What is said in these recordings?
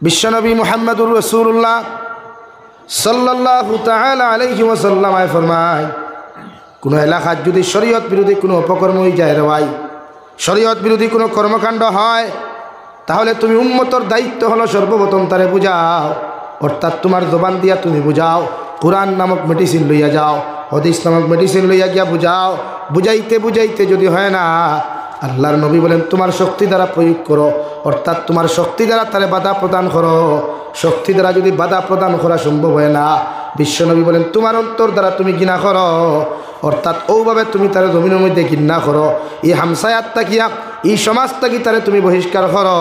বিশ্বনবী মুহাম্মদুর রাসূলুল্লাহ সাল্লাল্লাহু তাআলা আলাইহি ওয়াসাল্লাম ফরমায়, কোনো এলাকার যদি শরীয়ত বিরোধী কোনো অপকর্ম হয়ে যায় রে ভাই, শরীয়ত বিরোধী কোনো কর্মকাণ্ড হয়, তাহলে তুমি উম্মতর দায়িত্ব হলো সর্বপ্রথম তারে বুঝাও, অর্থাৎ তোমার জবান দিয়া তুমি বুঝাও, কোরআন নামক মেডিসিন লইয়া যাও, হাদিস নামক মেডিসিন লইয়া গিয়া বুঝাও। বুঝাইতে বুঝাইতে যদি হয় না, আল্লাহর নবী বলেন তোমার শক্তি দ্বারা প্রয়োগ করো, অর্থাৎ তোমার শক্তি দ্বারা তারে বাধা প্রদান করো। শক্তি দ্বারা যদি বাধা প্রদান করা সম্ভব হয় না, বিশ্বনবী বলেন তোমার অন্তর দ্বারা তুমি ঘৃণা করো, অর্থাৎ ওভাবে তুমি তার জমিনের মধ্যে ঘৃণা করো। এই হামসায়াত তাকিয়া এই সমাজ থাকি তারে তুমি বহিষ্কার করো,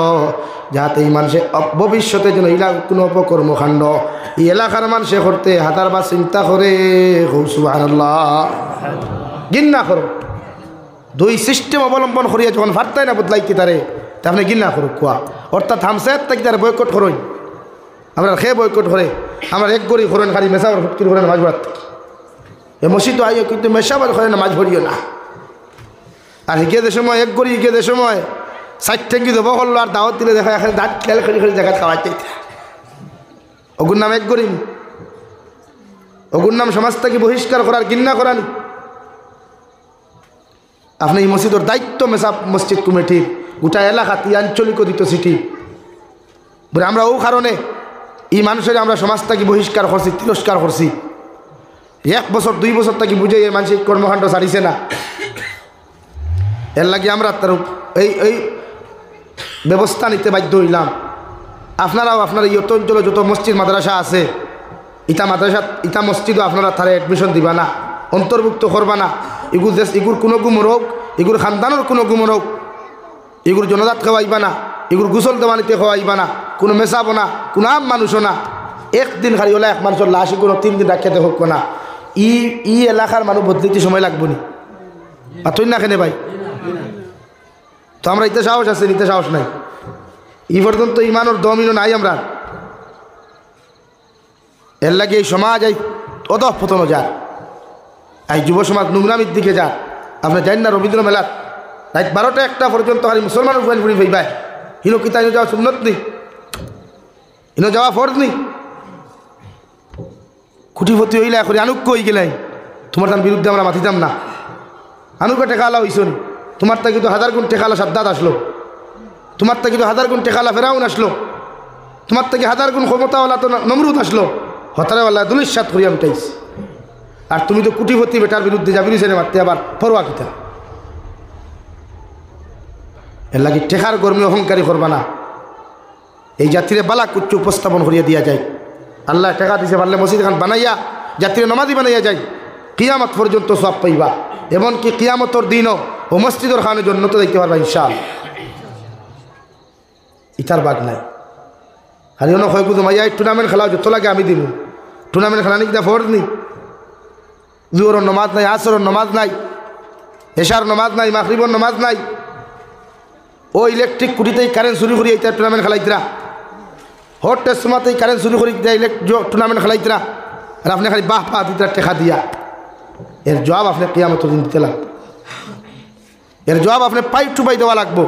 যাতে এই মানুষের ভবিষ্যতে যেন ইলা কোনো অপকর্মকাণ্ড এই এলাকার মানুষে করতে হাতার বা চিন্তা করে। সুবহানাল্লাহ, ঘৃণা করো। দুই সিস্টেম অবলম্বন করিয়া যখন ভারতাই না বদলাইতে তারে তাহলে ঘৃণা করো কোয়া, অর্থাৎ হামসায়াত তাকি তারা বয়কট করই। আমরা খেয়ে বয়কট করে আমরা এক গড়ি করেন, খালি মেশাবার ফুটকির করেন মাছ ভরাত, এ মসজিদ আইও কিন্তু মেশাবার করেন না, মাছ ভরিও না। আর হিকে যে সময় এক গড়ি হিকে যে সময় 60 ঠেঙ্গি দেবো করলো, আর দাওয়াত দিলে দেখা এখানে দাঁত খেয়াল খেলে খেলে জায়গা খাওয়াই চাইতে ওগুর নাম এক গড়ি, ওগুর নাম সমাজ থেকে বহিষ্কার করার ঘৃণা করানি। আপনি এই মসজিদের দায়িত্ব মেসা মসজিদ কমিটির গোটা এলাকাত আঞ্চলিক দিত সিটি বলে আমরা ও কারণে এই মানুষের আমরা সমাজ থেকে বহিষ্কার করছি, তিরস্কার করছি। 1 বছর 2 বছর থেকে বুঝে এই মানসিক কর্মকাণ্ড ছাড়িছে না, এর লাগে আমরা তার এই ব্যবস্থা নিতে বাধ্য হইলাম। আপনারাও আপনার এই অঞ্চলে যত মসজিদ মাদ্রাসা আছে, ইটা মাদ্রাসা ইটা মসজিদও আপনারা তারা অ্যাডমিশন দিবা না, অন্তর্ভুক্ত করবা না। এগুর দেশ এগুর কোনো গুমর হোক, এগুর খানদানোর কোনো গুমর হোক, এগুর জনজাত খাওয়াইবা না, এগুর গোসল দেওয়ানিতে খাওয়াইবা না, কোনো মেশাবো না, কোনো আম মানুষও না। একদিন খালি হলে এক মানুষের লাশ কোনো 3 দিন রাখিয়াতে হোক না। ই এলাকার মানুষ বদলিতে সময় লাগবো নি, আর তুই না কেনে ভাই? তো আমরা ইতে সাহস আছে, নিতে সাহস নাই। এই পর্যন্ত ইমানোর দমিনও নাই আমরা। এর লাগে এই সমাজ এই অধঃপতন যায়, এই যুব সমাজ নোংরামির দিকে যায়। আপনি জানেন না রবীন্দ্র মেলার রাত 12টা-1টা পর্যন্ত খালি মুসলমানের ফুয়ান ফুড়ি ভাই হিনো কিতা ইনো যাওয়া সুন্নত নেই, ইনো যাওয়া ফরজ নেই। খুঁটিপতি হইলে এখন আনুক্য হয়ে গেলাই তোমার তার বিরুদ্ধে আমরা মাতিতাম না। আনুকে টেকালা হইস নি, তোমার তা কিন্তু 1000 গুণ টেকালা সাদ্দাত আসলো, তোমার তা কিন্তু 1000 গুণ টেকালা ফেরাউন আসলো, তোমার থেকে 1000 গুণ ক্ষমতাওয়ালা তো নমরুদ আসলো, হতারেওয়ালা দুলিশাত করিয়া মিটাইস। আর তুমি তো কুটিপতি বেটার বিরুদ্ধে যাবি নি মারতে, আবার ফরোয়া কিতা। এর লাগে টেকার গরমে অহংকারী করবা না। এই জাতিরে বালা কুচ্চ উপস্থাপন করিয়া দিয়া যায়। আল্লাহ টেকা দিছে পারলে মসজিদ খান বানাইয়া জাতিরে নমাজি বানাইয়া যায়, কিয়ামত পর্যন্ত সব পাইবা। এমনকি কিয়ামতর দিনও ও মসজিদের খানের জন্য তো দেখতে পারবা ইনশাআল্লাহ। ইটার বাদ নাই। খালি অনেক হয় বুঝো মাইয়া টুর্নামেন্ট খেলা যত লাগে আমি দিব, টুর্নামেন্ট খেলা নিকিতা ফোর্স নি, জুহরের নমাজ নাই, আসরের নমাজ নাই, এশার নমাজ নাই, মাগরিবের নমাজ নাই। ও ইলেকট্রিক কুটিতেই কারেন্ট চুরি করি এইটা টুর্নামেন্ট খেলাইতরা, হটের সময়তেই কারেন্ট চুরি করি টুর্নামেন্ট খেলাইতরা। আর আপনি খালি বাহ পা দিতরা টেকা দিয়া, এর জবাব আপনি কিয়ামতের দিন দিতে লাগবে। এর জবাব আপনি পাই টু পাই দেওয়া লাগবো।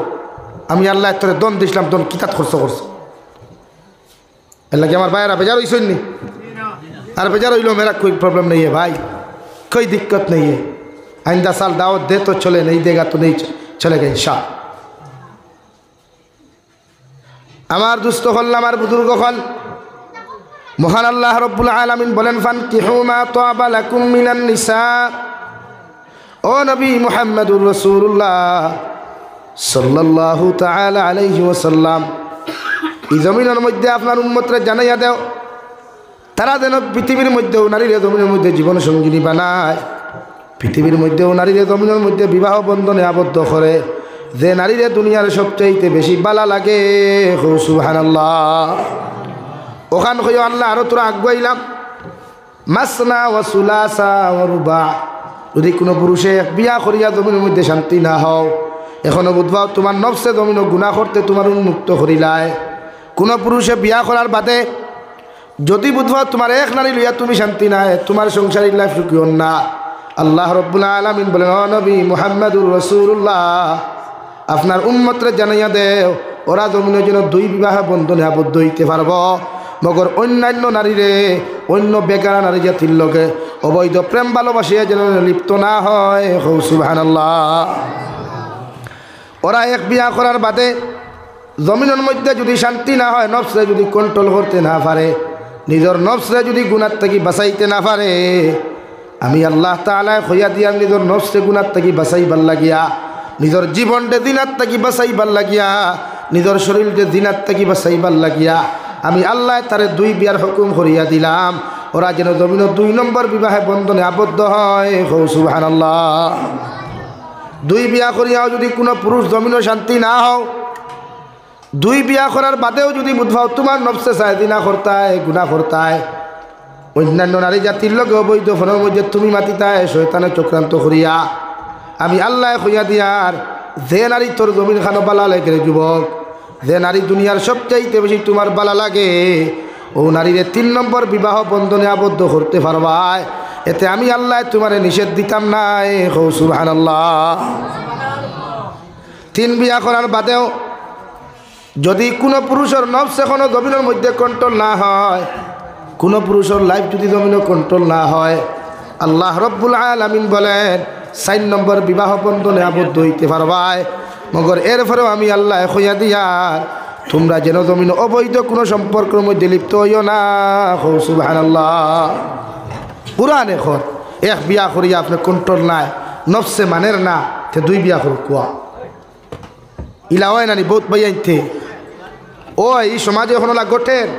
আমি আল্লাহ তোরে দন দিছিলাম, দন কিতাব খরচ করছো। এর লাগে আমার ভাইয়েরা বেজার হইসই নি, আর বেজার হইলো মেরা कोई प्रॉब्लम नहीं है भाई, कोई दिक्कत नहीं है। आइंदा साल दावत दे तो चले, नहीं देगा तो नहीं चलेगा इंशाअल्लाह। আমার দুস্থ হল, আমার বুজুর্গ হল, মহান আল্লাহ রব্বুল আলামিন বলেন ফানকিহু মা তাবা লাকুম মিনান নিসা। ও নবী মুহাম্মদুর রাসূলুল্লাহ সাল্লাল্লাহু তাআলা আলাইহি ওয়াসাল্লাম, এই জমিনের মধ্যে আপনার উম্মতরা জানাইয়া দাও, তারা যেন পৃথিবীর মধ্যেও নারীরা জমিনের মধ্যে জীবন সঙ্গিনী বানায়, পৃথিবীর মধ্যেও নারীরা জমিনের মধ্যে বিবাহ বন্ধনে আবদ্ধ করে। যে নারীরা দুনিয়ার সবচাইতে বেশি বালা লাগে, সুবহানাল্লাহ। ওখান হইও আল্লাহ আরো তোরা আগুয়াইলাম, মাসনা ওয়া সুলাসা ওয়া রুবা। যদি কোনো পুরুষে বিয়া করিয়া জমিনের মধ্যে শান্তি না হও, এখনো বুধবাও তোমার নফসে জমিন গুনাহ করতে তোমার উন্মুক্ত করিলায়। কোনো পুরুষে বিয়া করার বাদে যদি বুধবাও তোমার এক নারী লইয়া তুমি শান্তি নাই, তোমার সংসারিক লাইফ সুখী না। আল্লাহ রব্বুল আলামিন বলেন, ও নবী মুহাম্মদুর রাসূলুল্লাহ, আপনার উম্মতরে জানাইয়া দেও, ও ওরা জমিনের জন্য দুই বিবাহ বন্ধনে আবদ্ধ হইতে পারব মগর অন্যান্য নারীরে অন্য বেকারা নারী জাতির লোকে অবৈধ প্রেম ভালোবাসিয়া যেন লিপ্ত না হয়। সুবহানাল্লাহ। ওরা এক বিয়া করার বাদে জমিনের মধ্যে যদি শান্তি না হয়, নফসে যদি কন্ট্রোল করতে না পারে, নিজের নফসে যদি গুনার থেকে বাঁচাইতে না পারে, আমি আল্লাহ তাআলা হইয়া দিয়া নিজের নফসে গুনার থেকে বাঁচাইবার লাগিয়া, নিজের জীবনটা দিনার থেকে বাঁচাইবার লাগিয়া, নিজের শরীরকে দিনার থেকে বাঁচাইবার লাগিয়া আমি আল্লাহ তারে দুই বিয়ার হুকুম করিয়া দিলাম। ওরা যেন জমিন 2 নম্বর বিবাহে বন্ধনে আবদ্ধ হয়। সুবহানাল্লাহ। দুই বিয়া করিয়াও যদি কোনো পুরুষ জমিনও শান্তি না হও, দুই বিয়া করার বাদেও যদি বুঝবাও তোমার নফসে চায় দিনা করতায় গুনাহ করতায়, অন্যান্য নারী জাতির লোক অবৈধ ফোনের মধ্যে তুমি মাতিতায় শয়তানে চক্রান্ত করিয়া, আমি আল্লাহ কইয়া দিয়ার যে নারী তোর জমিন খানো বালা লাগে রে যুবক, যে নারী দুনিয়ার সবচাইতে বেশি তোমার বালা লাগে, ও নারীরে 3 নম্বর বিবাহ বন্ধনে আবদ্ধ করতে পারবায়, এতে আমি আল্লাহ তোমারে নিষেধ দিতাম নাই। সুবহানাল্লাহ। 3 বিয়া করার বাদেও যদি কোনো পুরুষের নফস এখনো জমিনের মধ্যে কন্ট্রোল না হয়, কোনো পুরুষের লাইফ যদি জমিনে কন্ট্রোল না হয়, আল্লাহ রব্বুল আলামিন বলেন 4 নম্বর বিবাহ বন্ধনে আবদ্ধ হইতে পারবায়, মগর এরপরেও আমি আল্লাহ কইয়া দিয়ার তোমরা যেন জমিন অবৈধ কোনো সম্পর্কের মধ্যে লিপ্ত হইও না। সুবহানাল্লাহ। পুরান এখন এক বিয়া করিয়া আপনি কন্ট্রোল নাই, নফসে মানের না, তে 2 বিয়া করো কুয়া ইলা হয় নানি বহুত বাইতে। ও এই সমাজে এখন লাগটের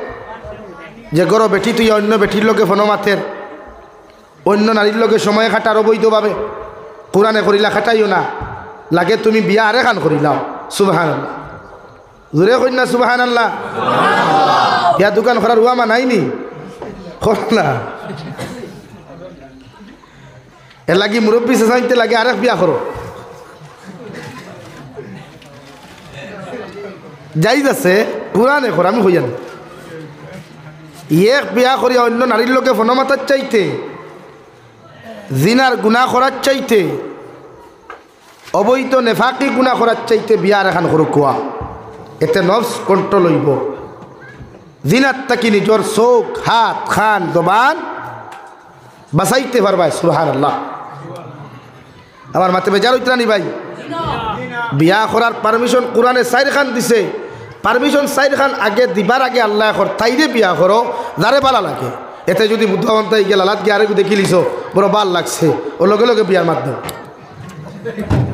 যে গরো বেটি তুই অন্য বেটির লোকে ফোনো মাথের, অন্য নারীর লোকে সময় খাটার অবৈধভাবে পুরানে করিলা খাটাইও না, লাগে তুমি বিয়া আরে খান করিলাও। সুবহানাল্লাহ। জোরে কই না সুবহানাল্লাহ। বিয়া দোকান করার উয়ামা নাইনি না, এর লাগি মুরব্বী চাইতে লাগে আরেক বিয়া করো, যাইজ আছে পুরানে কর। আমি হইয়ান এক বিয়া করিয়া অন্য নারীর লোকে ফোন মাতার চাইতে, জিনার গুনাহ করার চাইতে, অবৈধ নেফাকি গুনাহ করার চাইতে বিয়ার এখন করো কোয়া, এতে নফস কন্ট্রোল হইব। জিনার তাকি নিজের চোখ হাত খান জবান বাঁচাইতে পারবাই। সুবহানাল্লাহ। আমার মাতে বেজার হইতে নি ভাই, বিয়া করার পারমিশন কোরআনে 4 খান দিছে, পারমিশন 4 খান আগে দিবার আগে আল্লাহ কর তাইরে বিয়া করো যারে ভালো লাগে। এতে যদি বুদ্ধবন্ত গেল আলাদ গিয়ে আরেকটু দেখি লিছ বড় ভাল লাগছে, ও লগে লগে বিয়ার মাধ্যম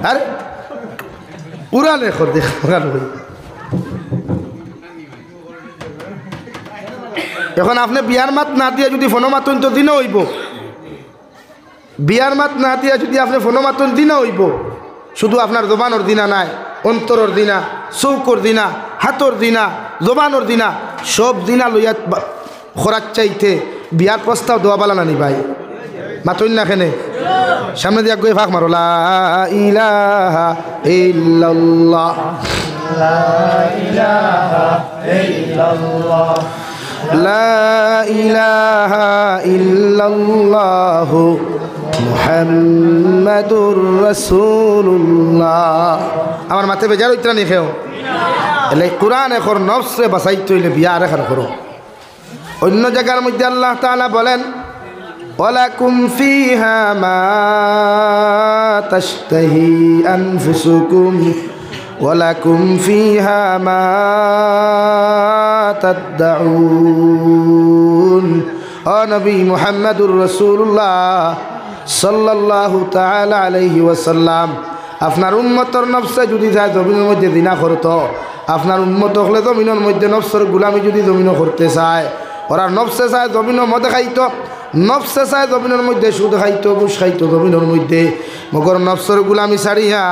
আরে পুরানে কর দেখ। এখন আপনি বিয়ার মাত না দিয়ে যদি ফোনো মাতুন তো দিনও হইব, বিয়ার মাত না দিয়া যদি আপনি ফোনো মাতুন দিনও হইব। শুধু আপনার জবানোর দিনা নাই, অন্তরের দিনা, চৌকর দিনা, হাতর দিনা, জবানোর দিনা, সব দিনা লইয়া খরার চাইতে বিয়ার প্রস্তাব দেওয়া বালা নানি ভাই। মাতুন না খেনে সামনে দিয়া গিয়ে ফাঁক মারো, লা ইলাহা ইল্লাল্লাহ, লা ইলাহা ইল্লাল্লাহ, লা ইলাহা ইল্লাল্লাহ মুহাম্মাদুর রাসূলুল্লাহ। আমার মাথে বেজার হইতরা নি খেও, এলে কোরআন এখন নফসে বাঁচাইতে হইলে বিয়া রেখার করো। অন্য জায়গার মধ্যে আল্লাহ তাআলা বলেন, ওয়ালাকুম ফিহা মা তাশতাহি আনফুসুকুম ওয়ালাকুম ফিহা মা তাদউন। ও নবী মুহাম্মদুর রাসূলুল্লাহ সাল্লাল্লাহু তাআলা আলাইহি ওয়াসাল্লাম, আপনার উম্মতর নফসে যদি যায় জমিনের মধ্যে দিনা করতো, আপনার উম্মত হলে জমিনের মধ্যে নফসের গুলামি যদি জমিনও করতে চায়, ওরা নফসে চায় জমিনও মদে খাইতো, নফসে চায় জমিনের মধ্যে সুদ খাইতো, ঘুষ খাইতো জমিনের মধ্যে, মগর নফসের গুলামি ছাড়িয়া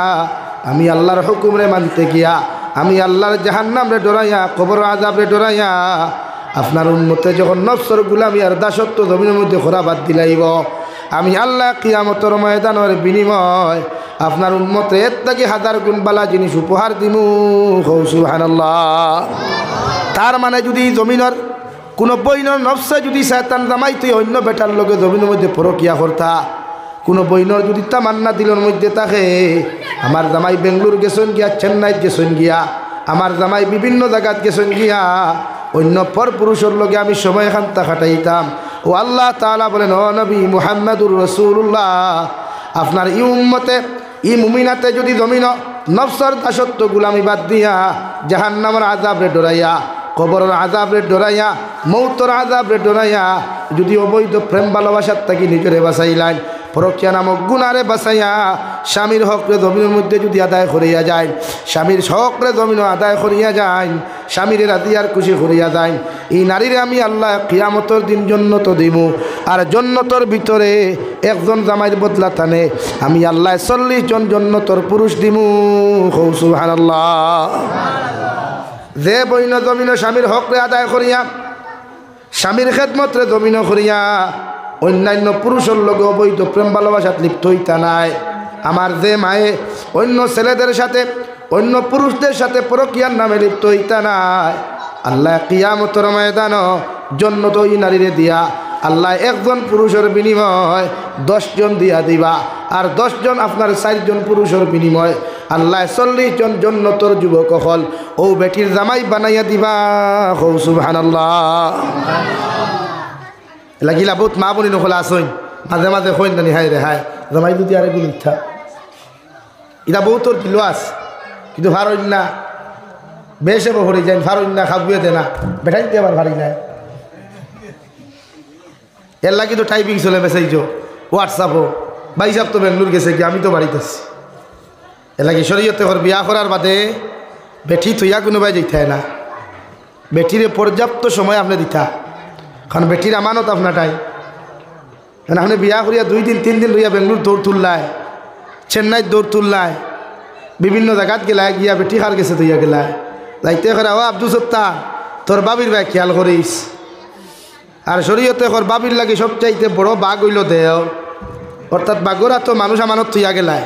আমি আল্লাহর হুকুমরে মানতে গিয়া, আমি আল্লাহর জাহান্নাম রে ডরাইয়া, কবর আযাব রে ডরাইয়া, আপনার উম্মতে যখন নফসের গুলামি আর দাসত্ব জমিনের মধ্যে খোরা বাদ দিলাইব, আমি আল্লাহ কিয়ামতের ময়দানের বিনিময় আপনার উম্মতে এর থেকে 1000 গুণ বালা জিনিস উপহার দিমু। সুবহানাল্লাহ। তার মানে যদি জমিনের কোনো বইনের নফসে যদি শয়তান জামাইতে অন্য বেটার লগে জমিনের মধ্যে পরকিয়া করতা, কোনো বইনের যদি তামান্না দিলের মধ্যে থাকে আমার জামাই বেঙ্গলোর গেছেন গিয়া, চেন্নাইত গেছেন গিয়া, আমার জামাই বিভিন্ন জায়গাত গেছেন গিয়া অন্য পর পুরুষের লগে আমি সময় খান্তা খাটাইতাম। ও আল্লাহ তাআলা বলেন, ও নবী মুহাম্মদুর রাসূলুল্লাহ, আপনার ই উম্মতে ই মুমিনাতে যদি জমিন নফসর দাসত্ব গুলামি বাদ দিয়া জাহান্নামের আযাবরে ডরাইয়া, কবরের আযাবরে ডরাইয়া, মৌতর আযাবরে ডরাইয়া যদি অবৈধ প্রেম ভালোবাসার থাকি নিজরে বাঁচাইলেন, পরকিয়া নামক গুনারে বাঁচাইয়া স্বামীর হকরে জমিনের মধ্যে যদি আদায় করিয়া যায়, স্বামীর হকরে জমিন আদায় করিয়া যায়, স্বামীর রাজিয়ার খুশি করিয়া যায়, এই নারীরে আমি আল্লাহ কিয়ামতের দিন জন্নত দিমু। আর জন্নতর ভিতরে একজন জামাইয়ের বদলা টানে আমি আল্লাহ 40 জন জন্নতর পুরুষ দিমু। সুবহানাল্লাহ। যে বইন জমিন স্বামীর হকরে আদায় করিয়া, স্বামীর খেদমতরে জমিন করিয়া অন্যান্য পুরুষের লগে অবৈধ প্রেম ভালোবাসাত লিপ্ত হইতা নাই, আমার যে মায়ে অন্য ছেলেদের সাথে অন্য পুরুষদের সাথে পরকিয়ার নামে লিপ্ত হইতা নাই, আল্লাহ কিয়ামতের ময়দান জন্নত ওই নারীরে দিয়া আল্লাহ একজন পুরুষের বিনিময় 10 জন দিয়া দিবা। আর 10 জন আপনার 4 জন পুরুষের বিনিময় আল্লাহ 40 জন জন্নতর যুবক হল ও বেটির জামাই বানাইয়া দিবা। সুবহানাল্লাহ। লাগিলা বহুত মা বনি নকলা আসইন মাঝে মাঝে কইন জানি হাই রে হাই জামাই যদি আরে গুণ ইচ্ছা এটা বহুতর কিলো আস, কিন্তু ভারইন না বেশে বহরে যাই ভারইন না খাবুয়ে দে না বেটাইতে আবার ভারি নাই। এর লাগি তো টাইপিং চলে মেসেজ হোয়াটসঅ্যাপও বা হিসাব তো বেঙ্গলোর গেছে কি আমি তো বাড়িতে আছি। এর লাগি শরীয়তে ঘর বিয়া করার বাদে বেঠি থইয়া কোনো বাই যেতে না, বেটিরে পর্যাপ্ত সময় আপনি দিতা, কারণ বেটির আমানত আপনারটাই। কারণ আপনি বিয়া করিয়া 2 দিন 3 দিন লইয়া বেঙ্গলোর দৌড় তুললায়, চেন্নাইত দৌড় তুললায়, বিভিন্ন জায়গাত গেলায় গিয়া বেটি খার গেছে তুইয়া গেলায় যাইতে করে ও আব্দুল সত্তা তোর বাবির ভাই খেয়াল করিস। আর শরীয়তে কর বাবির লাগে সবচাইতে বড় বাঘ হইল দেও, অর্থাৎ বাঘরা তো মানুষ আমানত তুইয়া গেলায়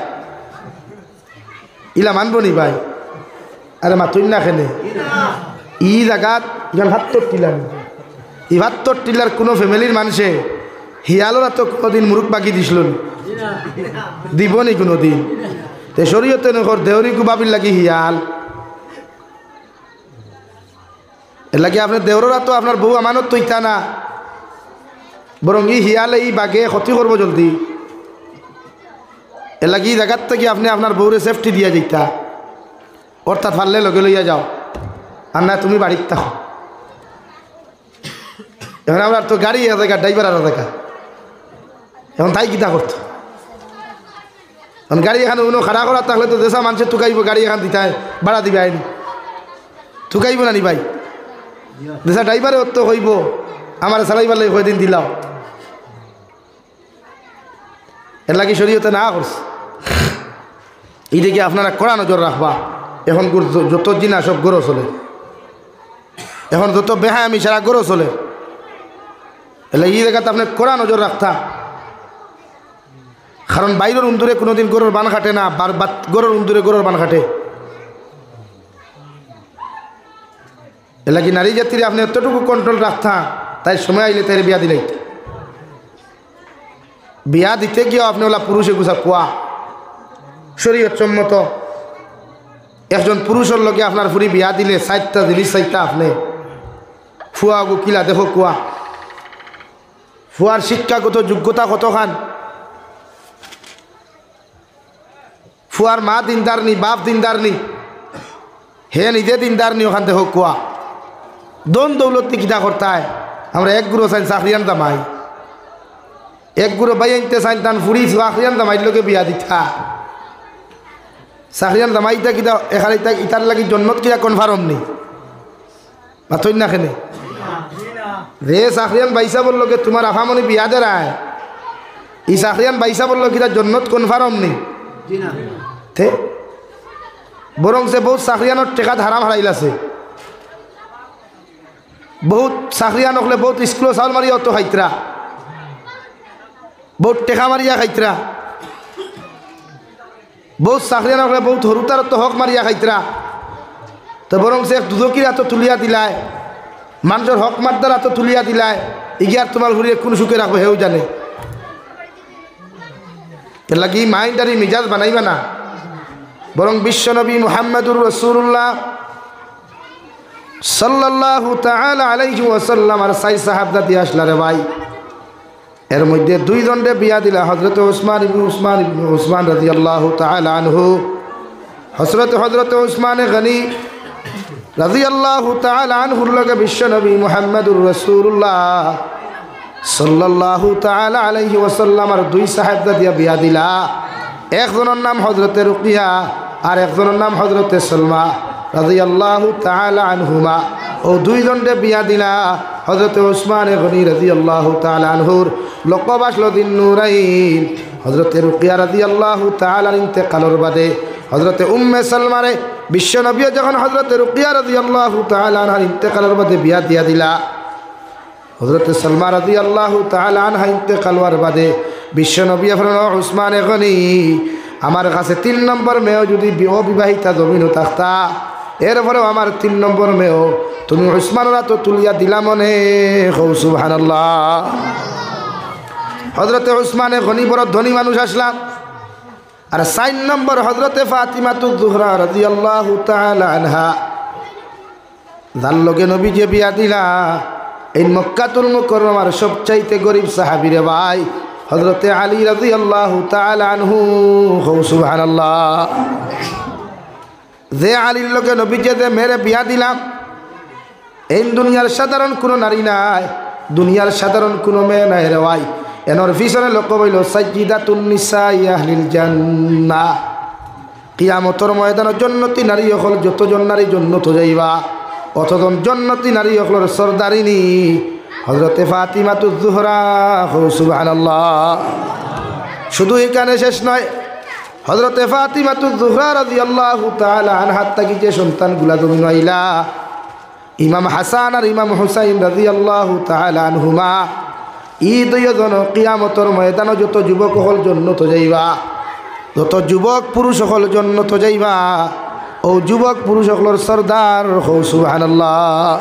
ইলা মানব নি ভাই? আরে মাতুই না খেলে ই জায়গাত ইখান ৭০ টিলার, এই ৭২ টিলার কোনো ফ্যামিলির মানুষে হিয়ালোরা তো কোনোদিন মুরুখ বাকি দিছিল দিব নি কোনো দিন? তে শরীয়তে নকর দেহরি বাবির লাগি হিয়াল এর লাগে আপনার দেহরা তো আপনার বউ আমানত তৈতা না, বরং ই হিয়ালে এই বাঘে ক্ষতি করবো জলদি। এর লাগে এই জায়গার থেকে আপনি আপনার বউরে সেফটি দিয়া যেতা, অর্থাৎ ফাললে লগে লইয়া যাও আর না তুমি বাড়ির থাকো। এখন আমরা তো গাড়ি দেখা ড্রাইভার আর দেখা এখন তাই কিতা করতো, এখন গাড়ি এখানে উনো খাড়া করার থাকলে তো দেশা মানুষের টুকাইব, গাড়ি এখান দিতে ভাড়া দিবে আইনি টুকাইব না নি ভাই? দেশা ড্রাইভারে অত হইব আমার চালাইবার লাগে কয়দিন দিলাও, এর লাগে শরীয়তে না করছে। এই দিকে আপনারা কড়া নজর রাখবা। এখন যত জিনা সব গরো চলে, এখন যত বেহায়ামি সারা গরো চলে, এলে এই জায়গাতে আপনি কড়া নজর রাখতা, কারণ বাইরের উন্দুরে কোনোদিন গরুর বান খাটে না, গরুর উন্দুরে গরুর বান খাটে। এলা কি নারী জাতির আপনি এতটুকু কন্ট্রোল রাখতা, তাই সময় আইলে তাই বিয়া দিলে বিয়া দিতে গিয়েও আপনি ওলা পুরুষে গুছা কোয়া শরীয়ত সম্মত। একজন পুরুষের লগে আপনার ফুরি বিয়া দিলে 4টা জিনিস চাইতা আপনি ফুয়া গো কিলা দেখো কোয়া, ফুয়ার শিক্ষাগত যোগ্যতা কতখান, ফুয়ার মা দিনদার নি, বাপ দিনদার নি, হে নিজে দিনদার নি, ওখান থেকে কোয়া দন দৌলত কিতা করতায়। আমরা এক গুরু চাইন চাকরিয়ান দামাই, এক গুরু বাই আনতে চাইন তান ফুরি চাকরিয়ান দামাইর লোকে বিয়া দিতা, চাকরিয়ান দামাইতা কিতা এখানে ইতার লাগি জন্মত কিনা কনফার্ম নেই মাথই না খেনে রে চাকরিয়ান বাইসা বললো কে তোমার আফামনি বিয়া দেরায়, ই চাকরিয়ান বাইসা বললো কিনা জন্মত কনফার্ম নেই তে বরং সে বহুত চাকরিয়ানোর টেকাত হারাম হারাইলাছে, বহুত চাকরিয়ান হলে বহুত স্কুল চাউল মারিয়া অত খাইতরা, বহুত টেকা মারিয়া খাইতরা, বহুত চাকরিয়ান হলে বহুত হরুতার তো হক মারিয়া খাইতরা। তো বরং সে দুধকির এত তুলিয়া দিলায়, মানুষের হক মারদার এত তুলিয়া দিলায়, ইগিয়ার তোমার ঘুরিয়ে কোন সুখে রাখবো হেউ জানে। এর লাগি মাইন্ডারি মিজাজ বানাইবা না, বরং বিশ্বনবী মুহাম্মদুর রাসূলুল্লাহ সাল্লাল্লাহু তাআলা আলাইহি ওয়াসাল্লাম আর সাই সাহাবদা দিয়ে আসলা রে ভাই। এর মধ্যে দুইজনরে বিয়া দিলা হযরত উসমান রাদিয়াল্লাহু তাআলা আনহু। হযরত উসমান গনি রাদিয়াল্লাহু তাআলা আনহুর লগে বিশ্বনবী মুহাম্মদুর রাসূলুল্লাহ সাল্লাল্লাহু তাআলা আলাইহি ওয়াসাল্লাম আর দুই সাহাবদা দিয়া বিয়া দিলা। একজনের নাম হযরতে রুকিয়া আর একজনের নাম হযরতে সালমা রাদিয়াল্লাহু তাআলা আনহুমা। ও দুইজনরে বিয়া দিলা হযরতে উসমান গনি রাদিয়াল্লাহু তাআলা আনহুর লকব আসলো দিন নুরাইন। হযরতে রুকিয়া রাদিয়াল্লাহু তাআলার ইন্তেকালের বাদে হযরতে উম্মে সালমারে বিশ্বনবী যখন হযরতে রুকিয়া রাদিয়াল্লাহু তাআলা আনহার ইন্তেকালের বাদে বিয়া দিয়া দিলা, হযরতে সালমা রাদিয়াল্লাহু তাআলা আনহা ইন্তেকাল হওয়ার বাদে বিশ্বনবী ফরমালেন, উসমান গনি আমার কাছে 3 নম্বর মেয়ে যদি অবিবাহিতা জমিনও থাকতা, এরপরেও আমার 3 নম্বর মেয়েও তুমি উসমানরা তো তুলিয়া দিলা মনে। সুবহানাল্লাহ। হযরতে উসমান গনি বড় ধনী মানুষ আসলাম। আর 4 নম্বর হযরতে ফাতিমাতুজ জোহরা রাদিয়াল্লাহু তাআলা আনহা, যার লগে নবী যে বিয়া দিলা এই মক্কাতুল মুকাররমার সবচাইতে গরিব সাহাবী রে ভাই, হযরতে আলী রাদিয়াল্লাহু তাআলা আনহু। সুবহানাল্লাহ। যে আলীর লগে নবী যে মেরে বিয়া দিলাম, এই দুনিয়ার সাধারণ কোনো নারী নাই, দুনিয়ার সাধারণ কোনো মেয়ে নাই রে ভাই। এনর পিছনে লক্ষ্য হইল সাইয়্যিদাতুন নিসাই আহলিল জান্নাহ। কিয়ামতের ময়দানে জান্নাতি নারী হল যতজন নারী জান্নাত যাইবা, অতজন জান্নাতি নারী হল সরদারিনী হযরতে ফাতিমাতুজ জোহরা। সুবহানাল্লাহ। শুধু এখানে শেষ নয়, হযরতে ফাতিমাতুজ জোহরা রাদিয়াল্লাহু তাআলা আনহার থেকে যে সন্তানগুলা জন্ম হইলা, ইমাম হাসান আর ইমাম হুসাইন রাদিয়াল্লাহু তাআলা আনহুমা, এই দুইজন কিয়ামতের ময়দানে যত যুবক হল জান্নাত যাইবা, যত যুবক পুরুষ হল জান্নাত যাইবা, ও যুবক পুরুষ হলর সরদার। সুবহানাল্লাহ।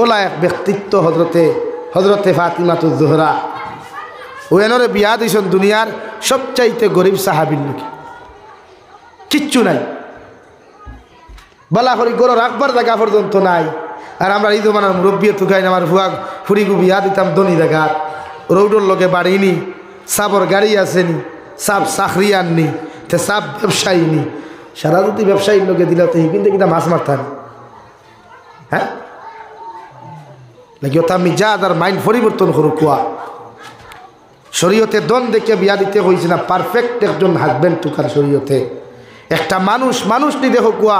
ওলা এক ব্যক্তিত্ব হযরতে ফাতিমাতুজ জোহরা। ও এনরে বিয়া দিছেন দুনিয়ার সবচাইতে গরিব সাহাবীর লোকে, কিচ্ছু নাই, বালা করি গরো রাখবার জায়গা পর্যন্ত নাই। আর আমরা এই জমানার মুরব্বী তুকাই আমার ভুয়া ফুরিগু বিয়া দিতাম ধনী জায়গা, রৌডর লগে বাড়িনি, সাবর গাড়ি আসেনি, সাব চাকরি আননি, তে সাব ব্যবসায়ী নি। সারা যদি ব্যবসায়ীর লোকে দিল তো কিন্তু কিনা মাছ মারতাম। হ্যাঁ লাগি ওটা মিজাজ আর মাইন্ড পরিবর্তন করুক। কুয়া শরীয়তে দন দেখে বিয়া দিতে হয়েছে না, পারফেক্ট একজন হাজবেন্ড তুকার শরীয়তে। একটা মানুষ নি দেখো কুয়া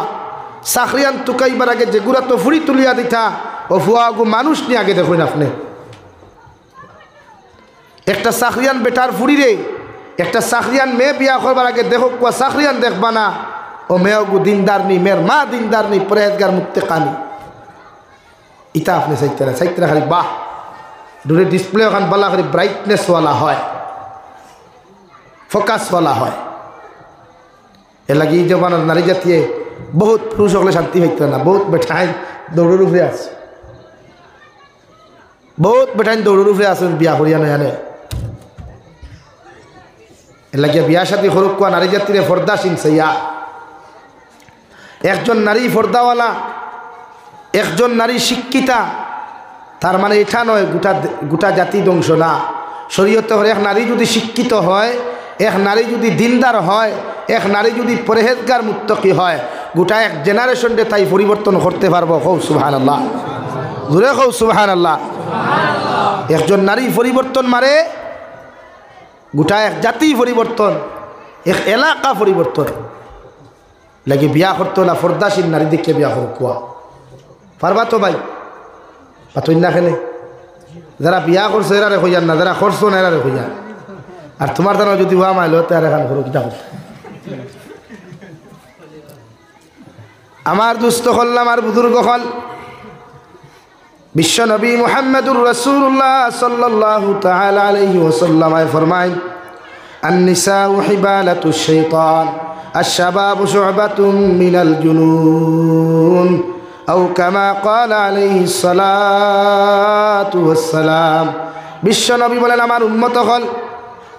চাকরিয়ান তুকাইবার আগে যেগুলা তো ফুড়ি তুলিয়া দিতা, ও ফুয়াগু মানুষ নি আগে দেখুন আপনি। একটা চাকরিয়ান বেটার ফুড়ি রে, একটা চাকরিয়ান মেয়ে বিয়া করবার আগে দেখো কুয়া চাকরিয়ান দেখবা না, ও মেয়েগু দিনদার নি, মেয়ের মা দিনদার নি, পরেজগার মুত্তেকানি। ইটা আপনি চাইতে না খালি বাহ দূরে ডিসপ্লে ওখান বলা খালি ব্রাইটনেসওয়ালা হয়, ফোকাসওয়ালা হয়। এ লাগি এই জমানার নারী জাতীয় বহুত পুরুষ হলে শান্তি পাইতে না, বহুত বেঠাইন দৌড়ের উপরে আছে, বহুত বেঠাইন দৌড়ের উপরে আছেন বিয়া করিয়া নয় আনে। এ লাগিয়া বিয়া সাথে সরুক কোয়া নারী জাতিরে ফর্দাসীন চাইয়া। একজন নারী ফর্দাওয়ালা, একজন নারী শিক্ষিতা, তার মানে এটা নয় গোটা জাতি ধ্বংস না। শরীয়তে হলে এক নারী যদি শিক্ষিত হয়, এক নারী যদি দিনদার হয়, এক নারী যদি পরহেজগার মুত্তাকি হয়, গোটা এক জেনারেশনকে তাই পরিবর্তন করতে পারবো। কৌ সুবহানাল্লাহ, জোরে কৌ সুবহানাল্লাহ। একজন নারী পরিবর্তন মারে গোটা এক জাতি পরিবর্তন, এক এলাকা পরিবর্তন। লাগে বিয়া করতো না ফর্দাসীন নারী দেখে বিয়া করো কুয়া পারবা তো ভাই, পাতই না খেলে। যারা বিয়া করছে এরা রেখে যান না, যারা করছো না এরা রেখে যান। আর তোমার দ্বারা যদি ওয়া মাইল তার এখান করো কিতা করতে। আমার দুস্থ হল্লাম আর বুজুর্গ হল বিশ্ব নবী মুহাম্মদুর রাসূলুল্লাহ সাল্লাল্লাহু তাআলা আলাইহি ওয়াসাল্লাম ফরমায়, আন-নিসাউ হিবালাতুশ শাইতান, আশ-শাবাবু শু'বাতুম মিনাল জুনুন, আও কামা ক্বালা আলাইহিস সালাতু ওয়াস সালাম। বিশ্ব নবী বলেন, আমার উম্মত হল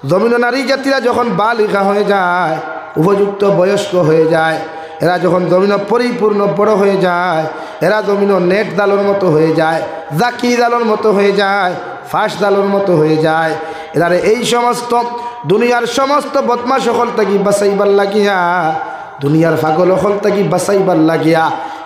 জমিন নারী জাতিরা যখন বালিকা হয়ে যায়, উপযুক্ত বয়স্ক হয়ে যায়, এরা যখন জমিন পরিপূর্ণ বড় হয়ে যায়, এরা জমিন নেট জালোর মতো হয়ে যায়, জাকি জালোর মতো হয়ে যায়, ফাঁস জালোর মতো হয়ে যায়। এরারে এই সমস্ত দুনিয়ার সমস্ত বদমাশ সকল থাকি বাঁচাইবার লাগিয়া, দুনিয়ার পাগল সকল থাকি বাঁচাইবার লাগিয়া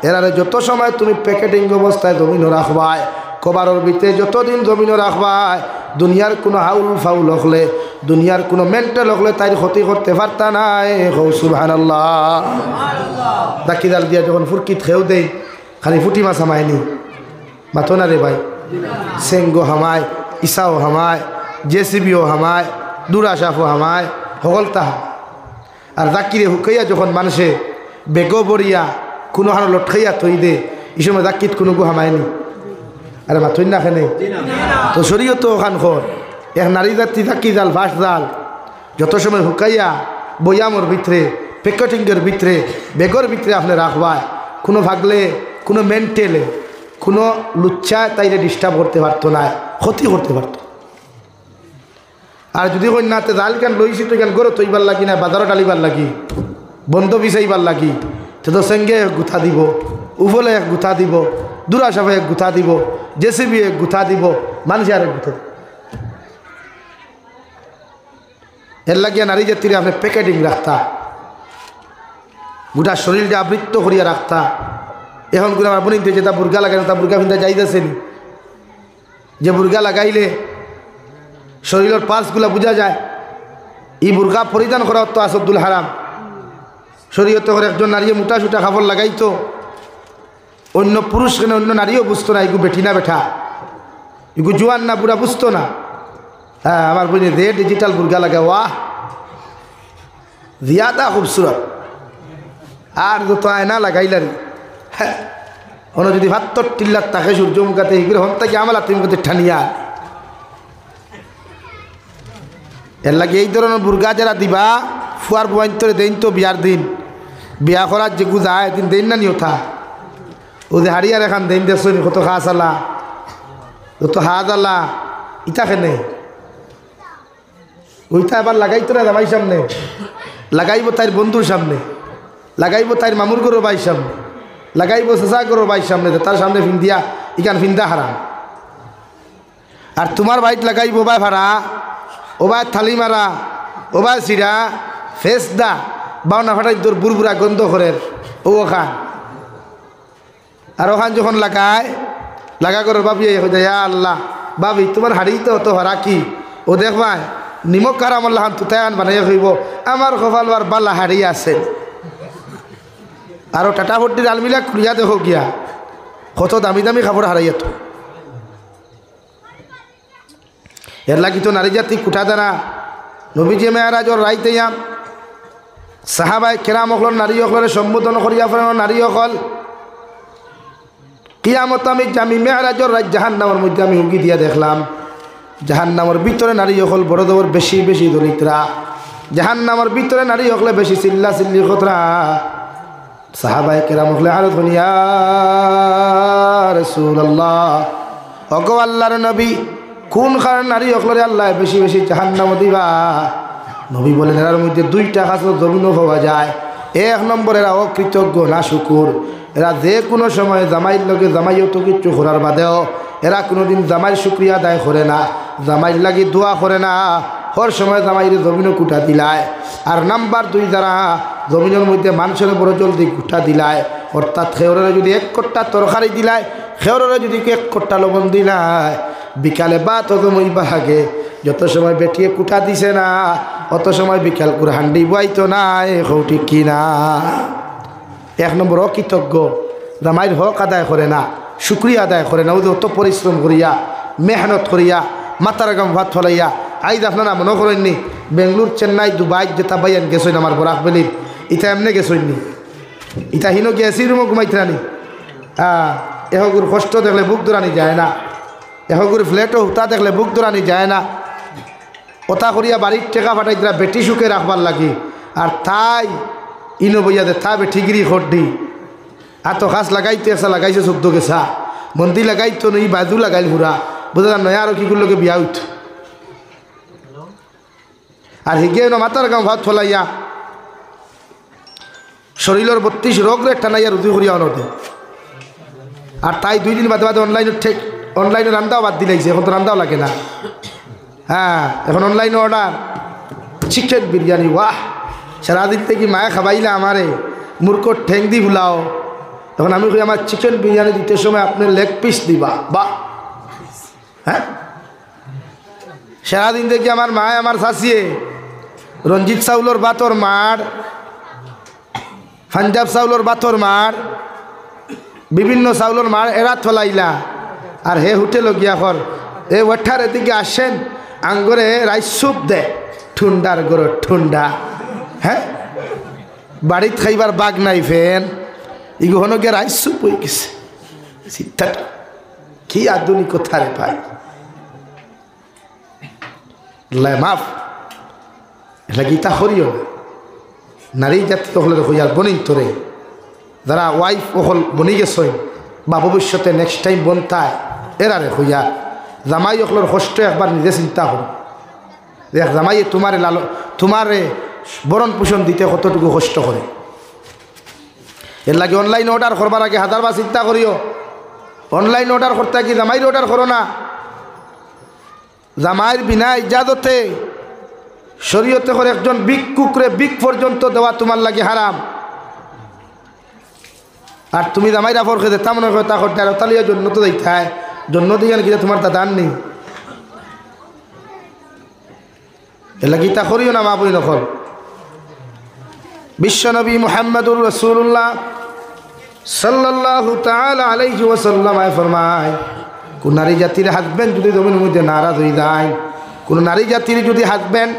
এরারে যত সময় তুমি প্যাকেটিং অবস্থায় জমিন রাখবায়, কবারের ভিতরে যতদিন জমিন রাখবায়, দুনিয়ার কোনো হাউল ফাউল হলে, দুনিয়ার কোনো মেন্টাল হলে তাই ক্ষতি করতে পারতা নাই। সুবহানাল্লাহ। দাকি জাল দিয়া যখন ফুরকিত খেয়েও দেই, খালি ফুটি মাছ হামায়নি, মাথো না রে ভাই, সেঙ্গো হামায়, ইসাও হামায়, জেসিবিও হামায়, দুরাশাফও হামায়, সকল তাহা। আর জাকিরে হুকাইয়া যখন মানুষে বেগো বরিয়া কোনো হানো লটকাইয়া থই দে, এই সময় জাকিত কোনো গো হামায়নি। আরে মাথুই না খেনে তো শরীয় তো ওখান খর এক নারী জাতি জাকি জাল, ফাঁস জাল যত সময় হুকাইয়া বয়ামর ভিতরে, প্যাকেটিংয়ের ভিতরে, বেগর ভিতরে আপনি রাখবায়, কোনো ভাগলে, কোনো মেন্টেলে, কোনো লুচ্চায় তাইরে ডিস্টার্ব করতে পারতো না, ক্ষতি করতে পারতো। আর যদি কন্যাতে জাল কেন লইছি তো কেন গরো তৈবার লাগি না, বাজারও ডালিবার লাগি, বন্ধ বিচাইবার লাগি, তো সঙ্গে এক গুথা দিব, উফলে এক গুথা দিব, দুরাশাফে এক গুথা দিব, জেসিবি এক গুথা দিব, মানুষ আর এক গুথা। এর লাগিয়া নারী জাতিরে আপনি প্যাকেটিং রাখতা, গোটা শরীরটা আবৃত্ত করিয়া রাখতা। এখন কোনো আমার বোনিতে যেটা বুর্গা লাগাই তা বুর্গা ফিনটা যাইতেছেন, যে বুর্গা লাগাইলে শরীরের পার্টসগুলো বোঝা যায়। এই বুর্গা পরিধান করা তো আসদ্দুল হারাম। শরীয়তে করে একজন নারী মোটা সুটা খাবার লাগাইতো, অন্য পুরুষ কেন অন্য নারীও বুঝতো না, এগু বেঠি না বেঠা, এগু জোয়ান না বুড়া বুঝতো না। হ্যাঁ, আমার বোনে দে ডিজিটাল বুর্গা লাগা, ওয়াহ জিয়াদা খুবসুরত। আর যত আয়না লাগাইলারি, হ্যাঁ কোনো যদি ভাত্তর টিল্লার তাকে সূর্যমুখাতে এগুলো হন তাকে আমলা তুমি কাছে ঠানিয়া। এর লাগে এই ধরনের বুর্গা যারা দিবা, ফুয়ার বুয়ান্তরে দেন তো বিয়ার দিন, বিয়া করার যে গুজায় দিন দেন না নিওথা, ও যে হারিয়ার এখান দেন দেখছেন কত হাঁস আলা, যত হাজ আলা ইটা খেনে ওইটা আবার লাগাইতো না জামাই সামনে, লাগাইব তাইর বন্ধুর সামনে, লাগাইব তাইর মামুর গরো ভাইয়ের সামনে, লাগাইব চেঁচা গরো ভাইয়ের সামনে, তার সামনে ফিন্দিয়া ইকান ফিন্দা হারাম। আর তোমার বাইট লাগাইব ভাই ভাড়া, ও ভাই থালি মারা, ও ভাই সিরা ফেস দা বাউনা ফাটাই তোর বুড়বুড়া গন্ধ করে ও ওখান। আর ওখান যখন লাগায় লাগা করো বাবি যায়, আল্লাহ বাবি তোমার হাড়ি তো অত হারা কি, ও দেখবাই নিমক কারাম আল্লাহ তুতায়ান বানাইয়া হইব, আমার কপাল আর বাল্লা হাড়ি আছে। আর টাটা ভর্তির আলমিলা খুলিয়া দেখো গিয়া কত দামি দামি খাবার হারাইয়া তো। এর লাগি তো নারী জাতি কুঠা দানা নবীজি মেয়ারাজর রাইতেয়াম সাহাবাই কেরাম অকল নারী অকলের সম্বোধন করিয়া ফেলেন, নারী অকল কিয়ামত আমি মেয়ারাজর রাত জাহান্নামের মধ্যে আমি হুগি দিয়া দেখলাম, জাহান্নামের ভিতরে নারী অকল বড় দবর বেশি বেশি দরিদ্রা, জাহান্নামের ভিতরে নারী অকলে বেশি চিল্লা চিল্লি খতরা। সাহাবাই কেরাম অকলে আরো ধনিয়া রাসূলুল্লাহ, ওগো আল্লাহর নবী কোন কারণ নারী অকলরে আল্লাহ বেশি বেশি জাহান্নাম দিবা? নবী বলেন এর মধ্যে দুইটা খাসল জমিনও পাওয়া যায়। এক নম্বর এরা অকৃতজ্ঞ না শুকুর, এরা যে কোনো সময় জামাইয়ের লগে জামাইও তো কিচ্ছু করার বাদেও এরা কোনোদিন জামাইয়ের শুক্রিয়া আদায় করে না, জামাইয়ের লাগি দোয়া করে না, হর সময় জামাইয়ের জমিনও কুটা দিলায়। আর নাম্বার দুই যারা জমিনের মধ্যে মানুষের বড় জলদি কুটা দিলায়, অর্থাৎ খেওরের যদি এক কট্টা তরকারি দিলায়, খেওরের যদি এক কট্টা লবণ দিলায়, বিকালে বা তত মইবা লাগে, যত সময় বেটিয়ে কুটা দিছে না অত সময় বিকাল করে হান্ডি বইতো না, এও ঠিক কিনা? এক নম্বর অকৃতজ্ঞ, জামাইয়ের হক আদায় করে না, শুক্রিয়া আদায় করে না, ওদের অত পরিশ্রম করিয়া মেহনত করিয়া মাথার গাম ভাত ফলাইয়া। আইজ আপনারা মনে করেননি বেঙ্গলোর চেন্নাই দুবাই যেটা বাইয়ান গেছেন আমার বরাক বেলির, ইটা এমনি গেছেননি, ইটা হিনো গিয়ে এসি রুমও ঘুমাইতেরানি। এহগুর কষ্ট দেখলে বুক দৌড়ানি যায় না, এহগুর ফ্ল্যাটও হুতা দেখলে বুক দৌড়ানি যায় না। ওটা করিয়া বাড়ির টেকা ফাটাই দিলা বেটি সুখে রাখবার লাগি, আর তাই ইনো বইয়া দে তা বেঠিগিরি খড্ডি আর তো খাস লাগাইতে এসা লাগাইছে শব্দ গেছা মন্দির লাগাইতো নই বাজু লাগাইল ঘুরা বোঝা নয়। আর কিগুলোকে বিয়া উঠ আর হিগে মাতার গাঁ ভাত ফলাইয়া শরীরের 32 রোগরে টানাইয়া রুজু করিয়া অনতে আর তাই 2 দিন বাদে বাদে অনলাইনে রান্দাও বাদ দিলাইছে এখন তো রান্দাও লাগে না হ্যাঁ এখন অনলাইনে অর্ডার চিকেন বিরিয়ানি ওয়াহ সারাদিন থেকে মায়া খাবাইলে আমারে মুরকোর ঠেং দি ভুলাও এখন আমি কই আমার চিকেন বিরিয়ানি দিতে সময় আপনি লেগ পিস দিবা বা হ্যাঁ সারাদিন থেকে আমার মায় আমার শাসিয়ে রঞ্জিত চাউলর বাতর মার পাঞ্জাব চাউলর বাতর মার বিভিন্ন চাউলর মার এরাত ফলাইলা আর হে হোটেল গিয়া কর এ ওঠার এদিকে আসেন আঙ্গরে রাইস স্যুপ দে ঠুন্ডার গরো ঠুন্ডা হ্যাঁ বাড়িত খাইবার বাগ নাই ফেন ইগোহনো গিয়ে রাইস স্যুপ হয়ে গেছে চিন্তাটা কি আধুনিকতা রে ভাই মাফ এটা গীতা করিও না নারী জাতি হলে হইয়ার বনিন তোরে যারা ওয়াইফ ওহল বনি গেছই বা ভবিষ্যতে নেক্সট টাইম বনতায় এরারে হইয়া জামাই অকলের কষ্ট একবার নিজে চিন্তা করো দেখ জামাইয়ে তোমারে বরণ পোষণ দিতে কতটুকু কষ্ট করে এর লাগে অনলাইন অর্ডার করবার আগে হাজারবার চিন্তা করিও অনলাইন অর্ডার করতে কি জামাইয়ের অর্ডার করো না জামাইয়ের বিনা ইজাজতে শরীয়তে করে একজন ভিক্ষুকরে ভিক পর্যন্ত দেওয়া তোমার লাগে হারাম আর তুমি জামাইরা ফর খেতে তা মনে কথা করতে আর তালিয়া জন্য তো দেখতে হয় জন্য দিয়ে গিয়ে তোমার তা দান নেই এলা গীতা করিও না মা বই নকল বিশ্বনবী মুহাম্মদুর রাসূলুল্লাহ সাল্লাল্লাহু তাআলা আলাইহি ওয়াসাল্লাম ফরমায় কোন নারী জাতির হাজবেন্ড যদি জমিনের মধ্যে নারাজ হয়ে যায় কোন নারী জাতির যদি হাজবেন্ড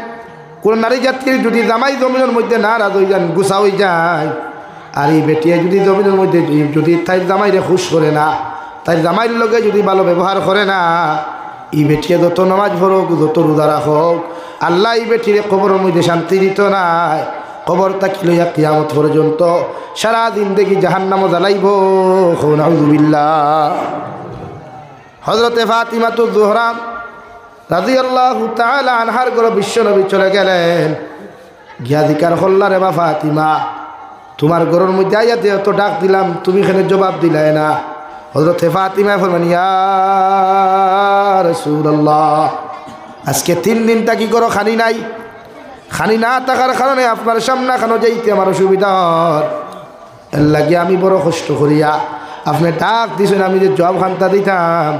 কোন নারী জাতির যদি জামাই জমিনের মধ্যে নারাজ হয়ে যান গুছা হয়ে যায় আর এই বেটিয়ে যদি জমিনের মধ্যে যদি তাই জামাইরে খুশ করে না তাই জামাইয়ের লগে যদি ভালো ব্যবহার করে না এই বেটিয়ে যত নামাজ পড়ুক যত রোজা রাখুক আল্লাহ এই বেটিরে কবরের মধ্যে শান্তি দিত নাই কবর তাকি লইয়া কিয়ামত পর্যন্ত সারাদিন দেখি জাহান্নামও জ্বালাইব নাউযুবিল্লাহ হযরতে ফাতিমাতুজ জোহরা রাদিয়াল্লাহু তাআলা আনহার ঘরে বিশ্বনবী চলে গেলেন গিয়া জিকার করলা রে বা ফাতিমা তোমার ঘরের মধ্যে আইয়া এত ডাক দিলাম তুমি এখানে জবাব দিলাই না হযরতে ফাতিমা ফরমান ইয়া রাসূলুল্লাহ আজকে 3 দিন তাকি করো খানি নাই খানি না থাকার কারণে আপনার সামনে খানো যাইতে আমার অসুবিধা হয় এর লাগে আমি বড় কষ্ট করিয়া আপনি ডাক দিছেন আমি যে জব খান্তা দিতাম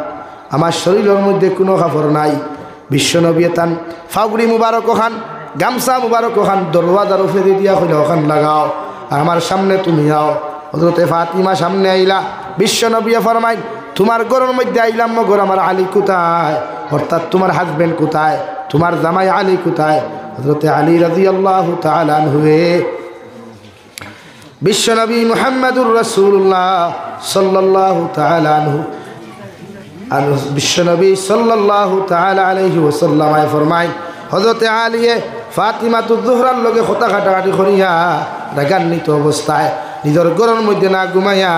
আমার শরীরের মধ্যে কোনো কাপড় নাই বিশ্বনবী তান ফাগুড়ি মুবারক খান গামছা মুবারক খান দরওয়াজার ফেরি দিয়া হইলে ওখান লাগাও আর আমার সামনে তুমি আও হযরতে ফাতিমা সামনে আইলা বিশ্বনবী ফরমাই তোমার ঘরের মধ্যে আইলাম মগর আমার আলী কোথায় অর্থাৎ তোমার হাজবেন্ড কোথায় তোমার জামাই আলী কোথায় হযরতে আলী রাদিয়াল্লাহু তাআলা আনহু বিশ্বনবী মুহাম্মদুর রাসূলুল্লাহ সাল্লাল্লাহু তাআলা আনহু আর বিশ্বনবী সাল্লাল্লাহু তাআলা আলাইহি ওয়াসাল্লাম ফরমায় হযরতে আলী ফাতিমাতুজ জোহরার লগে কথা কাটাকাটি করিয়া রাগান্বিত অবস্থায় নিজের ঘরের মধ্যে না ঘুমাইয়া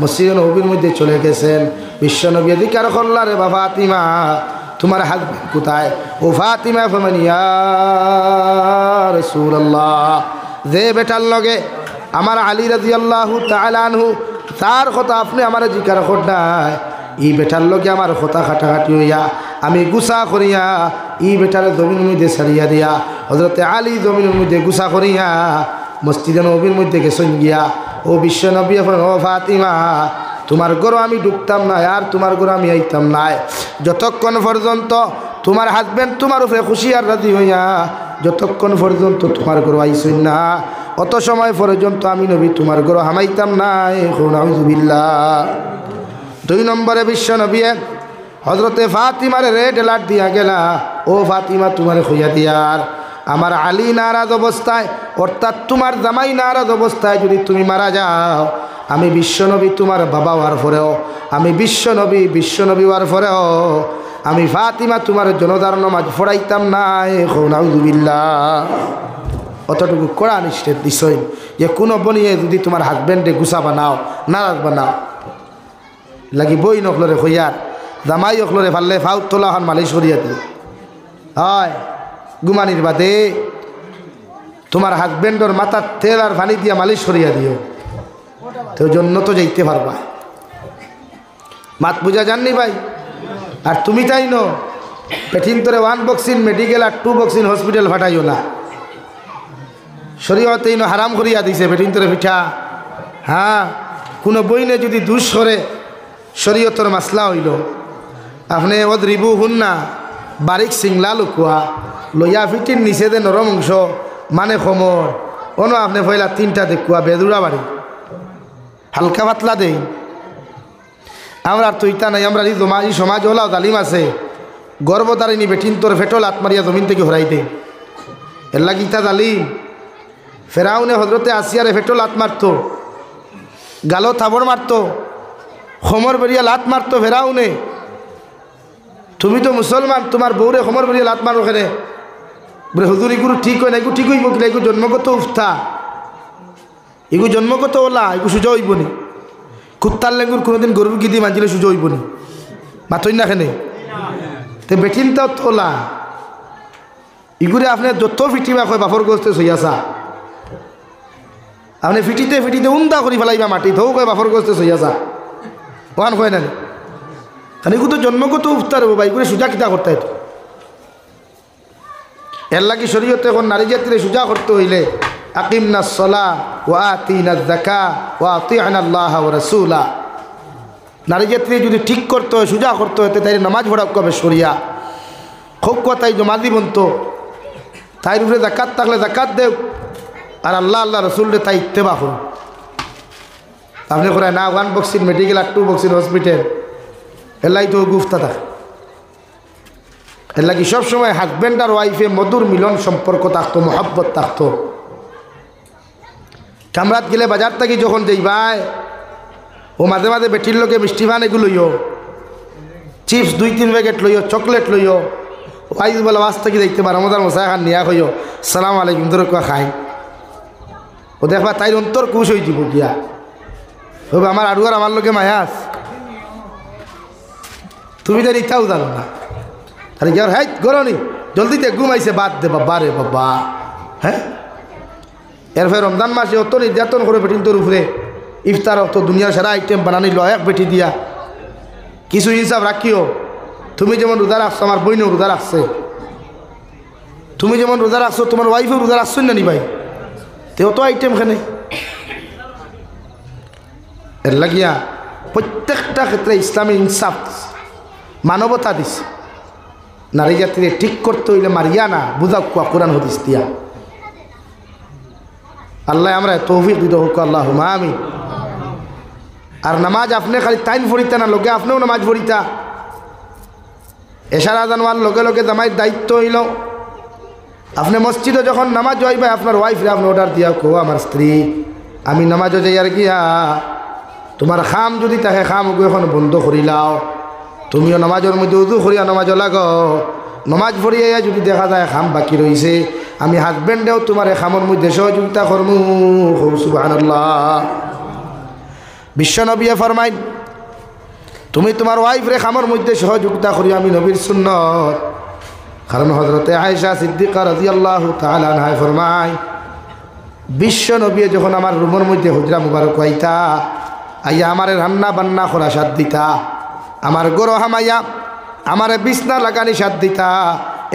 মসজিদে নববীর মধ্যে চলে গেছেন বিশ্বনবী জিকির করলা রে বা ফাতিমা তোমার হাজবেন্ড কোথায় ও ফাতিমা ফরমান ইয়া রাসূলুল্লাহ যে বেটার লগে আমার আলী রাদিয়াল্লাহু তাআলা আনহু তার কথা আপনি আমার জিকির করডায় এই বেটার লগে আমার কথা কাটাকাটি হইয়া আমি গুছা করিয়া এই বেটার জমিনের মধ্যে ছাড়িয়া দিয়া হযরতে আলী জমিনের মধ্যে গুছা করিয়া মসজিদে নববীর মধ্যে গেছেন গিয়া ও বিশ্বনবী ও ফাতিমা তোমার ঘর আমি ঢুকতাম না আর তোমার ঘর আমি আইতাম না যতক্ষণ পর্যন্ত তোমার হাজবেন্ড তোমার উপরে খুশি আর রাজি হইয়া যতক্ষণ পর্যন্ত তোমার ঘর আইসই না অত সময় পর্যন্ত আমি নবী তোমার ঘর হামাইতাম না নাউযুবিল্লাহ 2 নম্বরে বিশ্বনবী হযরতে ফাতিমার রেড অ্যালার্ট দিয়া গেলা ও ফাতিমা তোমার খুইয়া দিয়ার আমার আলী নারাজ অবস্থায় অর্থাৎ তোমার জামাই নারাজ অবস্থায় যদি তুমি মারা যাও আমি বিশ্বনবী তোমার বাবা হওয়ার পরেও আমি বিশ্বনবী হওয়ার পরেও আমি ফাতিমা তোমার জনতার নামাজ পড়াইতাম না নাউযুবিল্লাহ অতটুকু কড়া নিষেধ দিছই যে কোনো বনিয়ে যদি তোমার হাজবেন্ডে গুছা বানাও নারাজ বানাও লাগি বই নকলরে হইয়ার জামাই অকলরে ফাললে ফাউত তোলা হন মালিশ করিয়া দিল হয় গুমানির বাদে তোমার হাজব্যান্ডর মাথার তেল আর পানি দিয়া মালিশ করিয়া দিও, তো জন্য তো যাইতে পারবা। মাত বুঝা জাননি ভাই? আর তুমি তাই ন পেঠিন তোরে 1 বক্সিন মেডিকেল আর 2 বক্সিন হসপিটাল ফাটাইও না। শরীয়তে ইনো হারাম করিয়া দিছে পেঠিন তোরে পিঠা। হ্যাঁ, কোনো বইনে যদি দুষ করে শরীয়তর মাসলা হইল, আপনি ওদ্রিবু হুন না বারিক সিংলা লুকুয়া লইয়া ফিটির নিচে দে নরম অংশ মানে খমর অন আপনি পয়লা 3টা দেখুয়া বেদুরা বাড়ি হালকা পাতলা দেই। আমরা আর তুইতা নাই, আমরা এই সমাজ হলাও তালিম আছে গর্বতারিনী বেঠিন তোর ফেটল আত্মারিয়া জমিন থেকে হরাই দে। এর লাগিতা তালিম ফেরাউনে হজরতে আসিয়ারে ফেটল লাত মারতো, গালো থাবড় মারতো, খমর বেরিয়া লাত মারতো ফেরাউনে। তুমি তো মুসলমান, তোমার বউরে খমর বেরিয়া লাত মারো খেলে বলে হুজুর এগুলো ঠিক হয় না, এগুলো ঠিক হইব কিনা, এগুলো জন্মগত উফতা, এগুলো জন্মগত ওলা, এগুলো সুযোগ হইব নি। কুত্তার লেগুর কোনোদিন গরু গিদি মানছিলে সুযোগ হইব নি, মাতই না খেনে তে বেঠিনটাও তোলা। এগুলো আপনি যত ফিটিবা কয় বাফর গোস্তে সইয়াছা, আপনি ফিটিতে ফিটিতে উন্দা করি ফেলাইবা মাটি ধৌ কয় বাফর গোস্তে সইয়াছা ওখান কয় না। কারণ এগুলো তো জন্মগত উফতার হবো বা এগুলো সোজা কিতা করতে হতো। এর লাগি শরীয়তে এখন নারী জাতিরে সোজা করতে হইলে আকিমনা সলা ওয়া আতিনা যাকা ওয়া আতিআনা আল্লাহ ওয়া রাসূলা। নারী জাতিরে যদি ঠিক করতে হয় সোজা করতে হয় তাই নামাজ পড়া কবে সরিয়া খুব কথাই জমাদি বন্ত তাই উপরে জাকাত থাকলে জাকাত দেও আর আল্লাহ আল্লাহ রসুলরে তাই ইত্তেবা করুন। আপনি করে না 1 বক্সিন মেডিকেল আর 2 বক্সিন হসপিটাল এলাই তো গুফতা থাকে। এর লাগি সবসময় হাজব্যান্ড আর ওয়াইফে মধুর মিলন সম্পর্ক থাকতো, মহব্বত থাকতো। কামরাত গেলে বাজার থেকে যখন যাইবাই ও মাঝে মাঝে বেটির লোকে মিষ্টি ভান এগুলো লইও, চিপস 2-3 প্যাকেট লইও, চকলেট লইও। ওয়াইফ বলে বাস থেকে দেখতে পারো আমাদের মশাই খান নিয়া হইও সালাম আলাইকুম ধরে খাই। ও দেখবা তাই অন্তর খুশ হয়ে যাব গিয়া হবে আমার আড়ু আর আমার লোকে মায়াস তুমি তো ইচ্ছাও জানো না। তাহলে কি আর হ্যাঁ গরনি জলদিতে ঘুমাইছে বাদ দে বাবা রে বাবা। হ্যাঁ, এরপরে রমজান মাসে অত নির্যাতন করে বেটিন তোর উপরে ইফতার অত দুনিয়ার সারা আইটেম বানানি ল এক বেটি দিয়া কিছু হিসাব রাখিও। তুমি যেমন রোজা রাখছো আমার বইনও রোজা রাখছে, তুমি যেমন রোজা রাখছো তোমার ওয়াইফও রোজা রাখছো না নি ভাই, তেও তো আইটেম খানে। এর লাগিয়া প্রত্যেকটা ক্ষেত্রে ইসলামী ইনসাফ মানবতা দিছে। নারী জাতিরে ঠিক করতে হইলে মারিয়া না বুঝা কুয়া কোরআন হাদিস দিয়া। আল্লাহ আমরা তৌফিক দিতে হোক আল্লাহুম্মা আমিন। আর নামাজ আপনি খালি টাইম পড়িতা না, লোকে আপনিও নামাজ পড়িতা। এশার আযান হওয়ার লগে লগে জামাইয়ের দায়িত্ব হইল আপনি মসজিদে যখন নামাজ যাইবা আপনার ওয়াইফরে আপনি অর্ডার দিয়া কো আমার স্ত্রী আমি নামাজও যাই আর গিয়া তোমার খাম যদি তাকে খাম এখন বন্ধ করিলাও, তুমিও নামাজের মধ্যে উজু করিয়া নামাজও লাগো। নামাজ পড়িয়া যদি দেখা যায় খাম বাকি রয়েছে আমি হাজব্যান্ডেও তোমার খামের মধ্যে সহযোগিতা করমু। সুবহানাল্লাহ। বিশ্বনবী ফরমাইন তুমি তোমার ওয়াইফরে খামের মধ্যে সহযোগিতা করি আমি নবীর সুন্নত। কারণ হযরতে আয়েশা সিদ্দিকা রাদিয়াল্লাহু তাআলা আনহা ফরমায় বিশ্বনবী যখন আমার রুমের মধ্যে হুজরা মুবারক হইতা আইয়া আমারে রান্না বান্না করা সাথ দিতা, আমার গরো হামাইয়া আমারে বিছনা লাগানি সাথ দিতা।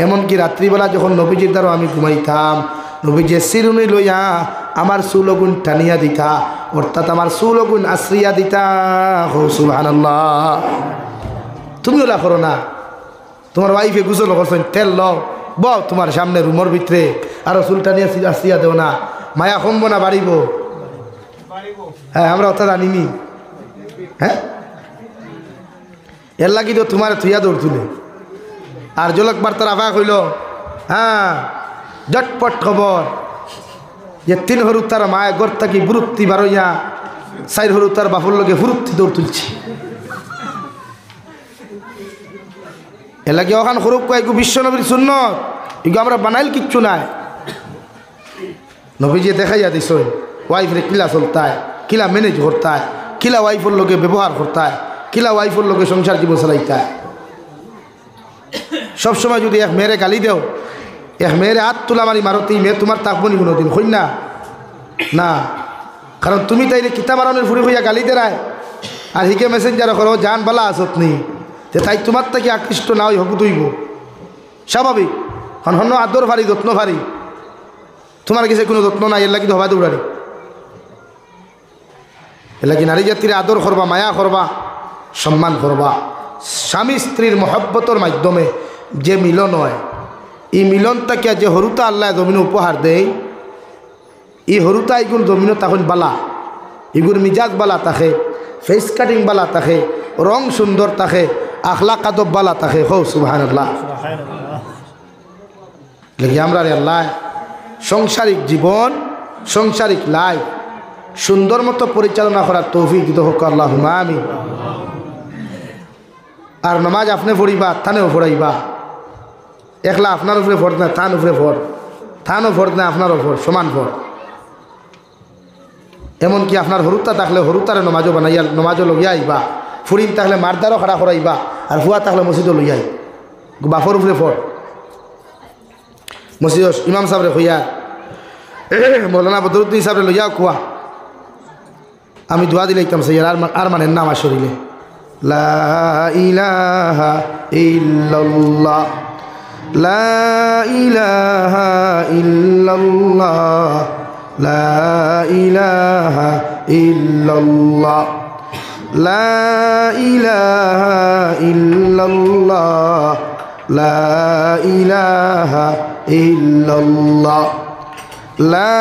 এমনকি রাত্রিবেলা যখন নবীজির দ্বারা আমি ঘুমাইতাম নবীজি চিরুনি লইয়া আমার চুলগুন টানিয়া দিতা, অর্থাৎ আমার চুলগুন আশ্রিয়া দিতা। সুবহানাল্লাহ। তুমি ওলা করো না, তোমার ওয়াইফে গুজল করছেন তেল লও বউ তোমার সামনে রুমের ভিতরে আরো চুল টানিয়া আশ্রিয়া দেও না, মায়া কমবো না বাড়িব? হ্যাঁ, আমরা অর্থাৎ আনিনি। হ্যাঁ, এর লাগি তো তোমার থুইয়া দৌড় তুলে আর জলক বার্তার আভা হইল। হ্যাঁ, জটপট খবর যে 3 হরু তার মায়ের গর থাকি বুরুত্তি বারইয়া 4 হরু তার বাপুর লগে ফুরুত্তি দৌড় তুলছি। এর লাগে ওখান হরুক কয়েকু বিশ্ব নবীর সুন্নত এগুলো আমরা বানাইল কিচ্ছু নাই। নবীজি দেখাইয়া দিস ওয়াইফরে কিলা চলতায়, কিলা ম্যানেজ করতায়, কিলা ওয়াইফের লোকে ব্যবহার করতায়, কিলা ওয়াইফের লোকে সংসার জীবন চালাইতায়। সবসময় যদি এক মেয়েরে গালি দেও এক মেয়ের হাত তোলা মারি মারতেই মেয়ে তোমার তাকবো নি কোনোদিন হই না না, কারণ তুমি তাইলে কিতাব আরামের ফুরি হইয়া গালি দেরায় আর হিকে মেসেঞ্জার করো জান বালা আসত নি, যে তাই তোমার থেকে আকৃষ্ট না হই হকু তুইব স্বাভাবিক। কারণ হন্য আদর ভারী যত্ন ভারী, তোমার কাছে কোনো যত্ন নাই, এর লাগি হবা দৌড়ারি। এর লাগি নারী জাতির আদর করবা, মায়া করবা, সম্মান করবা। স্বামী স্ত্রীর মহব্বতর মাধ্যমে যে মিলন হয়, এই মিলন তাকে যে হরুতা আল্লাহ জমিন উপহার দেয়, এই হরুতা এগুলো জমিন তখন বালা, এগুলোর মিজাজ বালা থাকে, ফেস কাটিং বালা থাকে, রং সুন্দর থাকে, আখলা কাদব বালা থাকে। হো সুবহানাল্লাহ। দেখি আমরা রে আল্লাহ সাংসারিক জীবন, সাংসারিক লাইফ সুন্দর মতো পরিচালনা করার তৌফিক দিতে হোক আল্লাহুম্মা আমিন। আর নামাজ আপনি পড়িবা, থানেও পড়াইবা, একলা আপনার উপরে ফর না, থান উপরে ফর, থানও ফর না আপনার উপর সমান ফর। এমনকি আপনার হরুতা থাকলে হরুতারে নমাজও বানাইয়া নমাজও লইয়া আইবা, ফুরিন থাকলে মারদারও খাড়া করাইবা, আর ফুয়া থাকলে মসজিদও লইয়াই বাফর উপরে ফর। মসজিদ ইমাম সাহেবরে হইয়া মৌলানা বদরুদ্দিন সাহেবরে লইয়া কুয়া আমি দোয়া দিলাইতাম সৈয়ার আর মানেন না আমার শরীরে লা ইলাহা ইল্লাল্লাহ, লা ইলাহা ইল্লাল্লাহ, লা ইলাহা ইল্লাল্লাহ, লা ইলাহা ইল্লাল্লাহ, লা ইলাহা ইল্লাল্লাহ, লা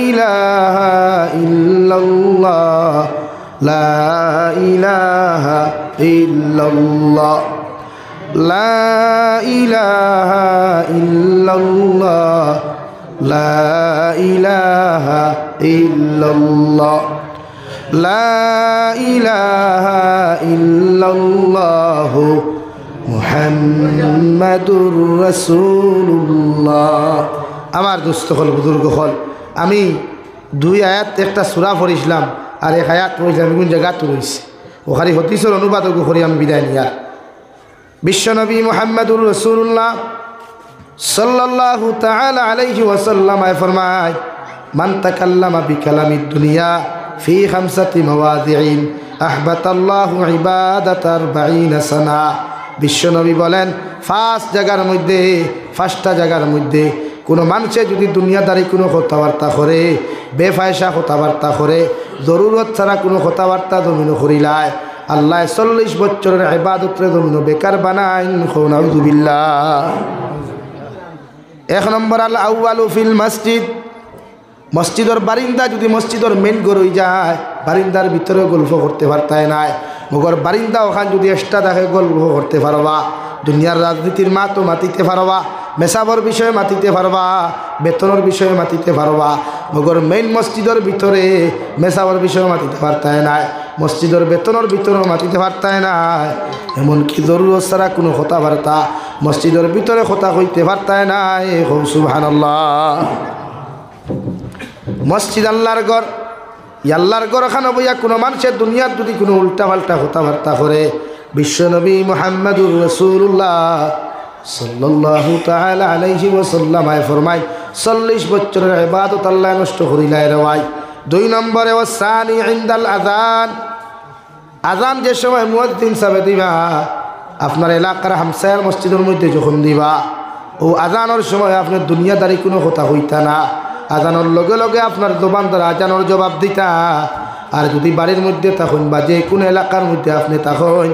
ইলাহা ইল্লাল্লাহ, লা ইলাহা ইল্লাল্লাহ, লা ইলাহা ইল্লাল্লাহ, লা ইলাহা ইল্লাল্লাহ, লা ইলাহা ইল্লাল্লাহ মুহাম্মাদুর রাসূলুল্লাহ। আমার দোস্ত হল বুজুর্গ হল, আমি দুই আয়াত একটা সূরা পড়িছিলাম আর এক আয়াত পড়িছিলাম, কোন জায়গা তো রয়েছে ওখানে হতিসর অনুবাদ করে আমি বিদায় নিয়া। বিশ্বনবী মুহাম্মাদুর রাসূলুল্লাহ সাল্লাল্লাহু তাআলা আলাইহি ওয়াসাল্লাম ফরমায়, মান তাকাল্লামা বিকালামিদ দুনিয়া ফি খামসাতি মাওয়াদিইন আহবাতাল্লাহু ইবাদাতা 40 সানা। বিশ্বনবী বলেন পাঁচটা জায়গার মধ্যে কোনো মানুষে যদি দুনিয়াদারি কোনো কথাবার্তা করে, বেফায়সা কথাবার্তা করে, জরুরত ছাড়া কোনো কথাবার্তা জমিন করিলায়, আল্লাহ 40 বছরের ইবাদতরে জমিন বেকার বানাইন। নাউযুবিল্লাহ। এক নম্বর আল আউয়ালু ফিল মসজিদ, মসজিদের বারিন্দা যদি মসজিদের মেন ঘর হয়ে যায়, বারিন্দার ভিতরে গল্প করতে পারতায় নাই, মগর বারিন্দা ওখান যদি এক্সট্রা দেখে গল্প করতে পারবা, দুনিয়ার রাজনীতির মাতো মাতিতে পারবা, মেসাবর বিষয়ে মাতিতে পারবা, বেতনের বিষয়ে মাতিতে পারবা, মগর মেইন মসজিদের ভিতরে মেসাবর বিষয়ে মাতিতে পারতায় নাই, মসজিদের বেতনের ভিতরেও মাতিতে পারতায় নাই, এমনকি জরুরত ছাড়া কোনো কথাবার্তা মসজিদের ভিতরে কথা কইতে পারতায় নাই। সুবহানাল্লাহ। মসজিদ আল্লাহর ঘর, আল্লাহর ঘর এখানে বইয়া কোনো মানুষের দুনিয়ার যদি কোনো উল্টাপাল্টা কথাবার্তা করে, বিশ্বনবী মুহাম্মাদুর রাসূলুল্লাহ সাল্লাল্লাহু তাআলা আলাইহি ওয়াসাল্লাম ফরমায় 40 বছরের ইবাদত আল্লাহ নষ্ট করিলাই রে ভাই। 2 নম্বরে ওয়াসানি ইনদাল আযান, আযান যে সময় মুয়াজ্জিন সাহেব দিবা, আপনার এলাকার হামসায়ার মসজিদের মধ্যে যখন দিবা, ও আযানের সময় আপনার দুনিয়াদারি কোনো কথা হইতা না, আজানোর লগে লগে আপনার জবান দ্বারা আজানোর জবাব দিতা। আর যদি বাড়ির মধ্যে তখন বা যে কোনো এলাকার মধ্যে আপনি তখন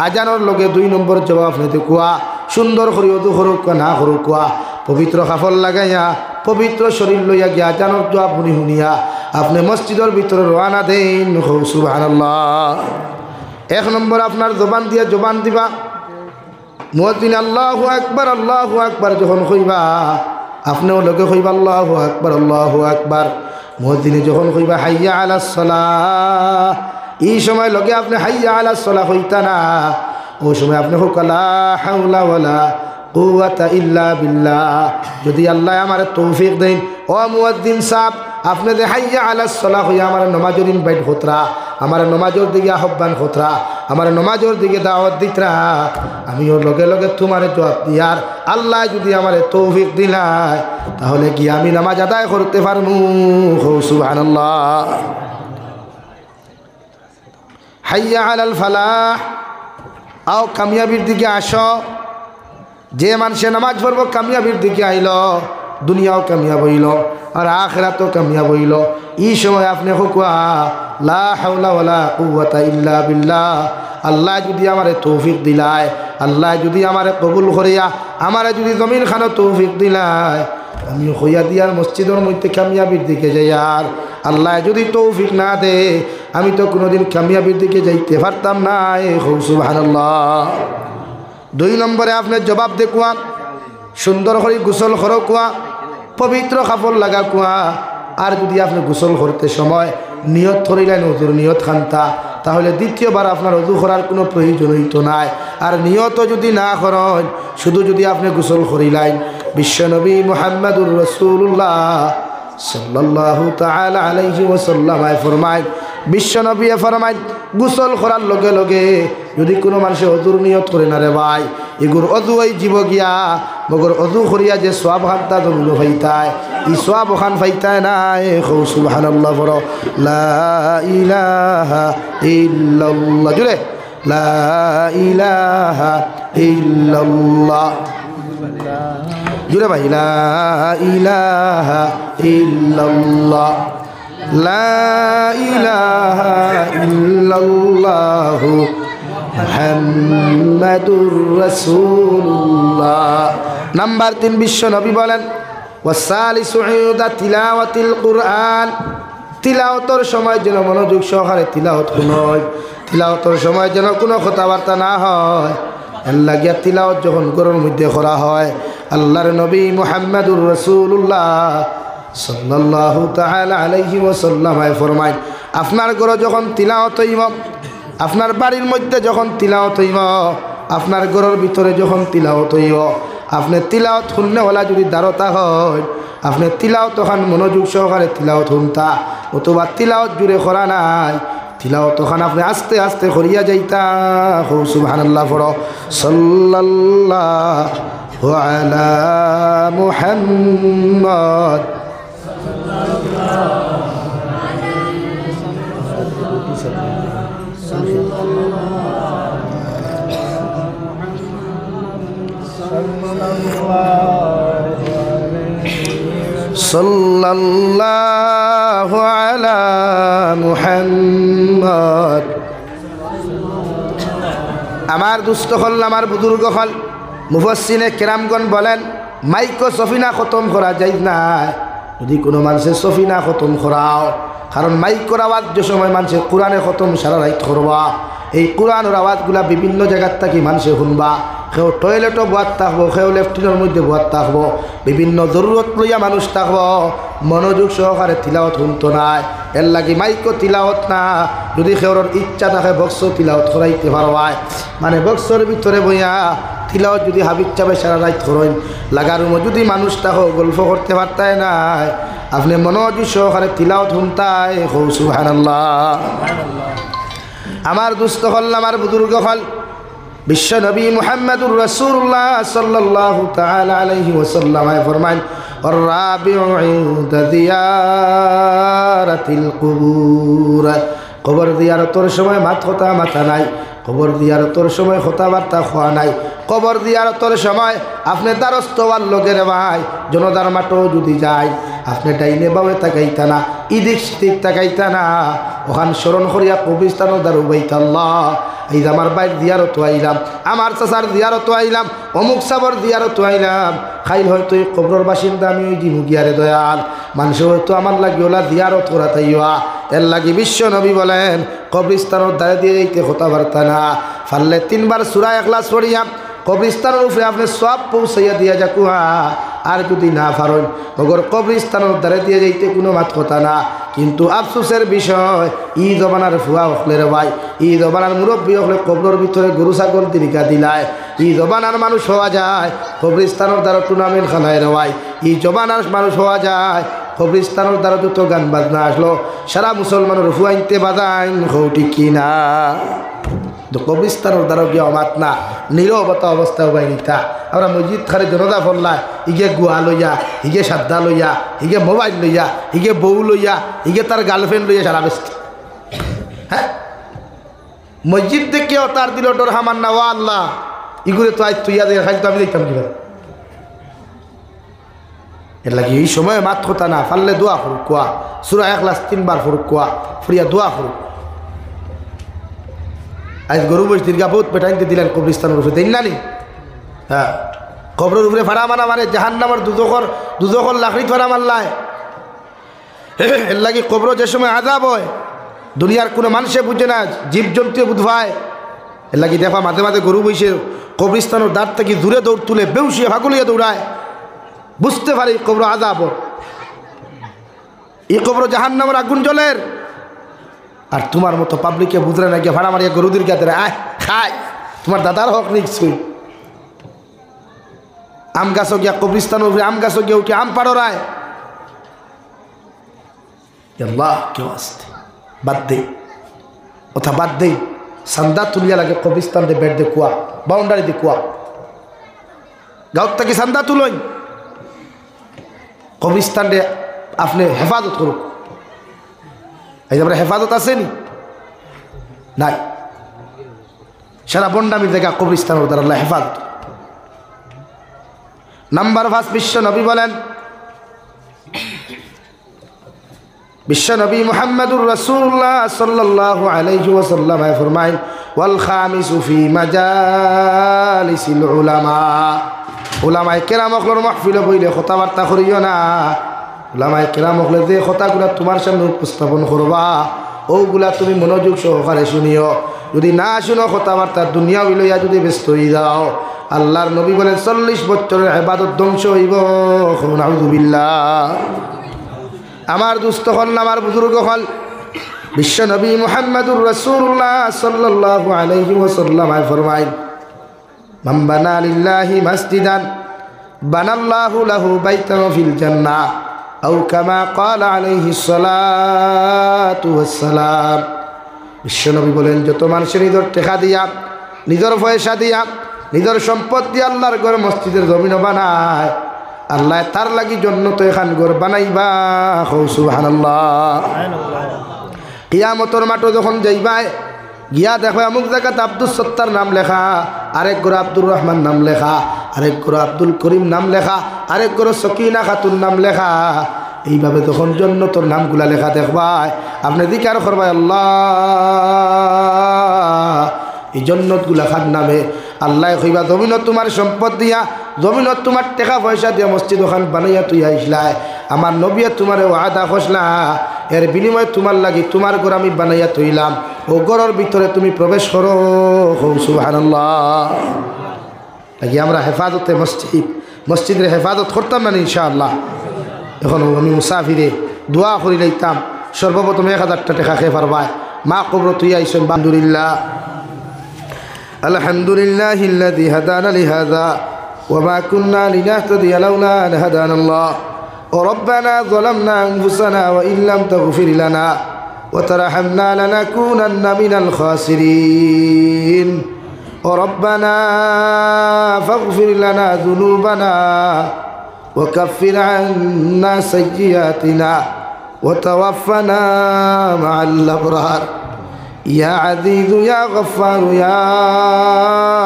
আজানোর লগে 2 নম্বর জবাব আপনি কোয়া, সুন্দর করি অদু করুক না করুক কোয়া, পবিত্র কাপড় লাগাইয়া পবিত্র শরীর লইয়া গিয়া আজানোর জবাব শুনিয়া আপনি মসজিদের ভিতরে রওনা দেন। সুবহানাল্লাহ। 1 নম্বর আপনার জবান দিয়া জবান দিবা, মুয়াজ্জিন আল্লাহু আকবার যখন কইবা আপনিও লগে কইবা আল্লাহু আকবার। মুয়াজ্জিনে যখন কইবা হাইয়া আলাস সালাহ, এই সময় লগে আপনি হাইয়া আলাস সালাহ হইতা না, ওই সময় আপনি হোক লা হাওলা ওয়ালা কুওয়াতা ইল্লা বিল্লাহ। যদি আল্লাহ আমার তৌফিক দেন, ও মুয়াজ্জিন সাহেব আপনি যে হাইয়া আলাস সালাহ হইয়া আমার নমাজের ইনভাইট খতরা, আমার নমাজের দিকে আহ্বান খতরা, আমার নমাজের দিকে দাওয়াত দিতরা আমিও লগে লগে তোমার জবাব দিয়ার আল্লাহ যদি আমার তৌফিক দিলায় তাহলে কি আমি নামাজ আদায় করতে পারবো সুবহানাল্লাহ হাইয়া আলাল ফালাহ আও কামিয়াবির দিকে আসো যে মানুষে নামাজ পড়ব কামিয়াবির দিকে আইল দুনিয়াও কামিয়াব হইল আর আখিরাতও কামিয়াব হইল এই সময় আপনি হুকুয়া লা হাওলা ওয়ালা কুওয়াতা ইল্লা বিল্লাহ আল্লাহ যদি আমারে তৌফিক দিলায় আল্লাহ যদি আমারে কবুল করিয়া আমারে যদি জমিন খানো তৌফিক দিলায় আমি হইয়া দিয়ার মসজিদের মধ্যে কামিয়াবির দিকে যাই আর আল্লাহ যদি তৌফিক না দে আমি তো কোনোদিন কামিয়াবির দিকে যাইতে পারতাম না সুবহানাল্লাহ 2 নম্বরে আপনার জবাব দে কুয়া সুন্দর করে গোসল করো কুয়া পবিত্র কাপড় লাগা কুয়া আর যদি আপনি গোসল করতে সময় নিয়ত করিলেন ওজুর নিয়ত খান্তা তাহলে দ্বিতীয়বার আপনার ওযু করার কোনো প্রয়োজন হইতো নাই আর নিয়ত যদি না করেন শুধু যদি আপনি গোসল করিলেন বিশ্বনবী মুহাম্মদুর রাসূলুল্লাহ সাল্লাল্লাহু তাআলা আলাইহি ওয়াসাল্লাম ফরমায় বিশ্বনবী ফরমায় গোসল করার লগে লগে যদি কোনো মানুষে ওযুর নিয়ত করে না রে ভাই এগুর ওযু হই জীব গিয়া মগর ওযু করিয়া যে সওয়াব হান্তা দমিল হইতায় ই সওয়াব খান ফাইতায় না সুবহানাল্লাহ বড় লা ইলাহা ইল্লাল্লাহ জুড়ে লা ইলাহা ইল্লাল্লাহ জুড়ে ভাই লা ইলাহা ইল্লাল্লাহ লা ইলাহা ইল্লাল্লাহু মুহাম্মাদুর রাসূলুল্লাহ নাম্বার 3 বিশ্ব নবী বলেন ওয়াসালিসু ইউদা তিলাওয়াতিল কুরআন তিলাওয়াতের সময় যেন মনোযোগ সহকারে তিলাওয়াত হয় তিলাওয়াতের সময় যেন কোনো কথাবার্তা না হয় আল্লাহ গিয়া তিলাওয়াত যখন ঘরের মধ্যে করা হয় আল্লাহর নবী মুহাম্মাদুর রাসূলুল্লাহ সাল্লাল্লাহু তাআলা আলাইহি ওয়াসাল্লাম ফরমায় আপনার ঘরে যখন তিলাওয়াত হইব আপনার বাড়ির মধ্যে যখন তিলাওয়াত হইব আপনার ঘরের ভিতরে যখন তিলাওয়াত হইব আপনি তিলাওয়াত শুননেওয়ালা যদি দারতা হয় আপনি তিলাওয়াত খান মনোযোগ সহকারে তিলাওয়াত শুনতা অথবা তিলাওয়াত জুড়ে করা নাই তিলাওয়াত খান আপনি আস্তে আস্তে করিয়া যাইতা সুবহানাল্লাহ পড়ো সাল্লাল্লাহু আলা মুহাম্মদ সাল্লাল্লাহু আলা মুহাম্মদ আমার দুস্থ হল আমার বুজুর্গ হল মুফাসসিরে কেরামগণ বলেন মাইকো সফিনা খতম করা যায় না যদি কোনো মানুষের সফিনা খতম করাও কারণ মাইকোর আওয়াজ যে সময় মানুষের কোরআনে খতম সারা রাইত করবা এই কোরআনের আওয়াজগুলা বিভিন্ন জায়গার থেকে মানুষে শুনবা কেউ টয়লেটও বোয়াত থাকবো কেউ লেফটিনের মধ্যে বোয়াত থাকবো বিভিন্ন জরুরত লইয়া মানুষ থাকবো মনোযোগ সহকারে তিলাওয়াত শুনতো নাই এর লাগি মাইকো তিলাওয়াত না যদি কেউর ইচ্ছা থাকে বক্স তিলাওয়াত করাইতে পারবায় মানে বক্সের ভিতরে বইয়া তিলাওয়াত যদি হাবিচ্ছা বে সারা রাইত করেন লাগার যদি মানুষ থাকো গল্প করতে পারতায় নাই আপনি মনোযোগ সহকারে তিলাওয়াত শুনতায় সুবহানাল্লাহ আমার দুস্থ হল আমার বুজুর্গ হল বিশ্ব নবী মুহাম্মদুর রাসূলুল্লাহ সাল্লাল্লাহু তাআলা আলাইহি ওয়াসাল্লাম ফরমান আর-রাবিউ ইনদা জিয়ারাতিল কুবুর কবর জিয়ারতের সময় মাথা নাই কবর জিয়ারতের সময় কথাবার্তা খোয়া নাই কবর জিয়ারতের সময় আপনি দ্বারস্থ হওয়ার লোকের ভাই জনতার মাঠও যদি যায় আপনি ডাইনে বামে তাকাইতা না ইদিক সিদিক তাকাইতা না ওখান স্মরণ করিয়া কবরস্থানও দাঁড়ু বাইতা আল্লাহ এই যে আমার বাইর দিয়ারত আইলাম আমার চাচার দিয়ারত আইলাম অমুক সাবর দিয়ারত আইলাম খাইল হয়তো এই কবরের বাসিন্দা আমি ওই জিমুগিয়ারে দয়াল মানুষ হয়তো আমার লাগি ওলা দিয়ারত করা তাইয়া এর লাগি বিশ্ব নবী বলেন কবরস্থানের দ্বারে দিয়ে যাইতে কথাবার্তা না ফাললে 3 বার সূরা ইখলাস পড়িয়া কবরস্থানের উপরে আপনি সব পৌঁছাইয়া দিয়া যাকুয়া আর যদি না পারেন মগর কবরস্থানের দ্বারে দিয়ে যাইতে কোনো মাত কথা না কিন্তু আফসোসের বিষয় ই জমানার ফুয়া হলে রে ভাই ই জমানার মুরব্বী হলে কবরের ভিতরে গরু ছাগল তিরিকা দিলায় ই জমানার মানুষ হওয়া যায় কবরস্থানের দ্বারা টুর্নামেন্ট খেলায় রে ভাই ই জমানার মানুষ হওয়া যায় কবরস্থানের দ্বারা যত গান বাজনা আসলো সারা মুসলমানের হুয়াইতে বাজাইন হৌটি কিনা কবরস্থানের দ্বারা গিয়ে অমাত না নীরবতা অবস্থা হবাই নিতা আমরা মসজিদ খারে জনতা ফল্লা ইগে গুয়া লইয়া হিগে সাদ্দা লইয়া হিগে মোবাইল লইয়া হিগে বউ লইয়া হিগে তার গার্লফ্রেন্ড লইয়া সারা ব্যস্ত হ্যাঁ মসজিদ দেখেও তার দিল ডর হামান না ও আল্লাহ ইগুলো তো আজ তুইয়া দেখে খালি তো আমি দেখতাম কিভাবে এর লাগে এই সময় মাত কথা না ফাললে দোয়া ফুরুক কোয়া সূরা ইখলাস 3 বার ফুরুক কোয়া ফুরিয়া দোয়া ফুরুক আজ গরু বস দীর্ঘা বহুত পেটাইতে দিলেন কবরস্থানের উপরে দেন না নি হ্যাঁ কবরের উপরে ফাড়া মানা মারে জাহান্নামের দুজখর লাকড়ি ফাড়া মারলায় এর লাগে কবর যে সময় আযাব হয় দুনিয়ার কোনো মানুষে বুঝে না জীবজন্তু বুঝবায় এর লাগে দেখা মাঝে মাঝে গরু বসে কবরস্থানের দ্বার থেকে দূরে দৌড় তুলে বেউসিয়ে ভাগুলিয়ে দৌড়ায় বুঝতে পারি কবর আযাব এই কবর জাহান্নামের আগুন জ্বলের আর তোমার মতো পাবলিকে বুঝলে না গিয়ে ভাড়া মারিয়া গরুদের গাতে আয় খায় তোমার দাদার হক নিশ্চয়ই আম গাছও গিয়া কবরস্থানের উপরে আম গাছও গিয়ে উঠে আম পাড়ায় আল্লাহ কেউ আসতে বাদ দে ওথা বাদ দে সান্দা তুলিয়া লাগে কবরস্থান দিয়ে বেড দে কুয়া বাউন্ডারি দিয়ে কুয়া গাঁত থেকে সান্দা তুলই কবরস্থান দিয়ে আপনি হেফাজত করুক এই যে আমরা হেফাজত আসেনি নাই সারা বন্ডামির জায়গা কবরস্থানের দ্বারা আল্লাহ হেফাজত নাম্বার 5 বিশ্ব নবী বলেন বিশ্ব নবী মুহাম্মদুর রাসূলুল্লাহ সাল্লাল্লাহু আলাইহি ওয়াসাল্লাম ফরমায় ওয়াল খামিসু ফি মাজালিসিল উলামা উলামায়ে কেরাম হকলের মাহফিলে বইলে কথাবার্তা করিও না উলামায়ে কেরাম হকলে যে কথাগুলা তোমার সামনে উপস্থাপন করবা ওগুলা তুমি মনোযোগ সহকারে শুনিও যদি না শুনো কথাবার্তা দুনিয়া লইয়া যদি ব্যস্ত হয়ে যাও আল্লাহর নবী বলেন 40 বছরের ইবাদত ধ্বংস হইব নাউযুবিল্লাহ আমার দুস্থ হল আমার বুজুর্গ হল বিশ্ব নবী মুহাম্মদুর রাসূলুল্লাহ সাল্লাল্লাহু আলাইহি ওয়াসাল্লাম ফরমায় মান বানা লিল্লাহি মাসজিদান বানাল্লাহু লাহু বাইতান ফিল জান্নাহ আও কামা ক্বালা আলাইহিস সালাতু ওয়াস সালাম বিশ্ব নবী বলেন যত মানুষের নিজের টাকা দিয়া নিজের পয়সা দিয়া নিজের সম্পদ দিয়ে আল্লাহর ঘর মসজিদের জমিন বানায় আল্লাহ তার লাগি জন্নত এখান ঘর বানাইবা সুবহানাল্লাহ কিয়ামতের মাঠে যখন যাইবাই গিয়া দেখো অমুক জায়গাতে আব্দুল সত্তার নাম লেখা আরেক ঘর আব্দুর রহমান নাম লেখা আরেক ঘর আব্দুল করিম নাম লেখা আরেক ঘর সকিনা খাতুন নাম লেখা এইভাবে তখন জন্নতর নামগুলা লেখা দেখবাই আপনি জিকির করবাই আল্লাহ এই জন্নতগুলা খান নামে আল্লাহ কইবা জমিনত তোমার সম্পদ দিয়া জমিনত তোমার টাকা পয়সা দিয়া মসজিদ ওখান বানাইয়া তুই আইসলাই আমার নবিয়া তোমার ওয়াদা খসলা এর বিনিময়ে তোমার লাগি তোমার ঘর আমি বানাইয়া তুইলাম ও ঘরের ভিতরে তুমি প্রবেশ করো সুবহানাল্লাহ লাগি আমরা হেফাজতে মসজিদের হেফাজত করতাম না ইনশাআল্লাহ এখন আমি মুসাফিরে দোয়া করি লইতাম সর্বপ্রথম 1000 টাকা খেয়ে পারবাই মা কবর তুই আইসেন আলহামদুলিল্লাহ আলহামদুলিল্লাহিল্লাযী হাদানা লিহাযা وما كنا لنهتدي لولا أن هدانا الله وربنا ظلمنا أنفسنا وإن لم تغفر لنا وترحمنا لنكونن من الخاسرين وربنا فاغفر لنا ذنوبنا وكفر عنا سيئاتنا وتوفنا مع الأبرار يا عزيز يا غفار يا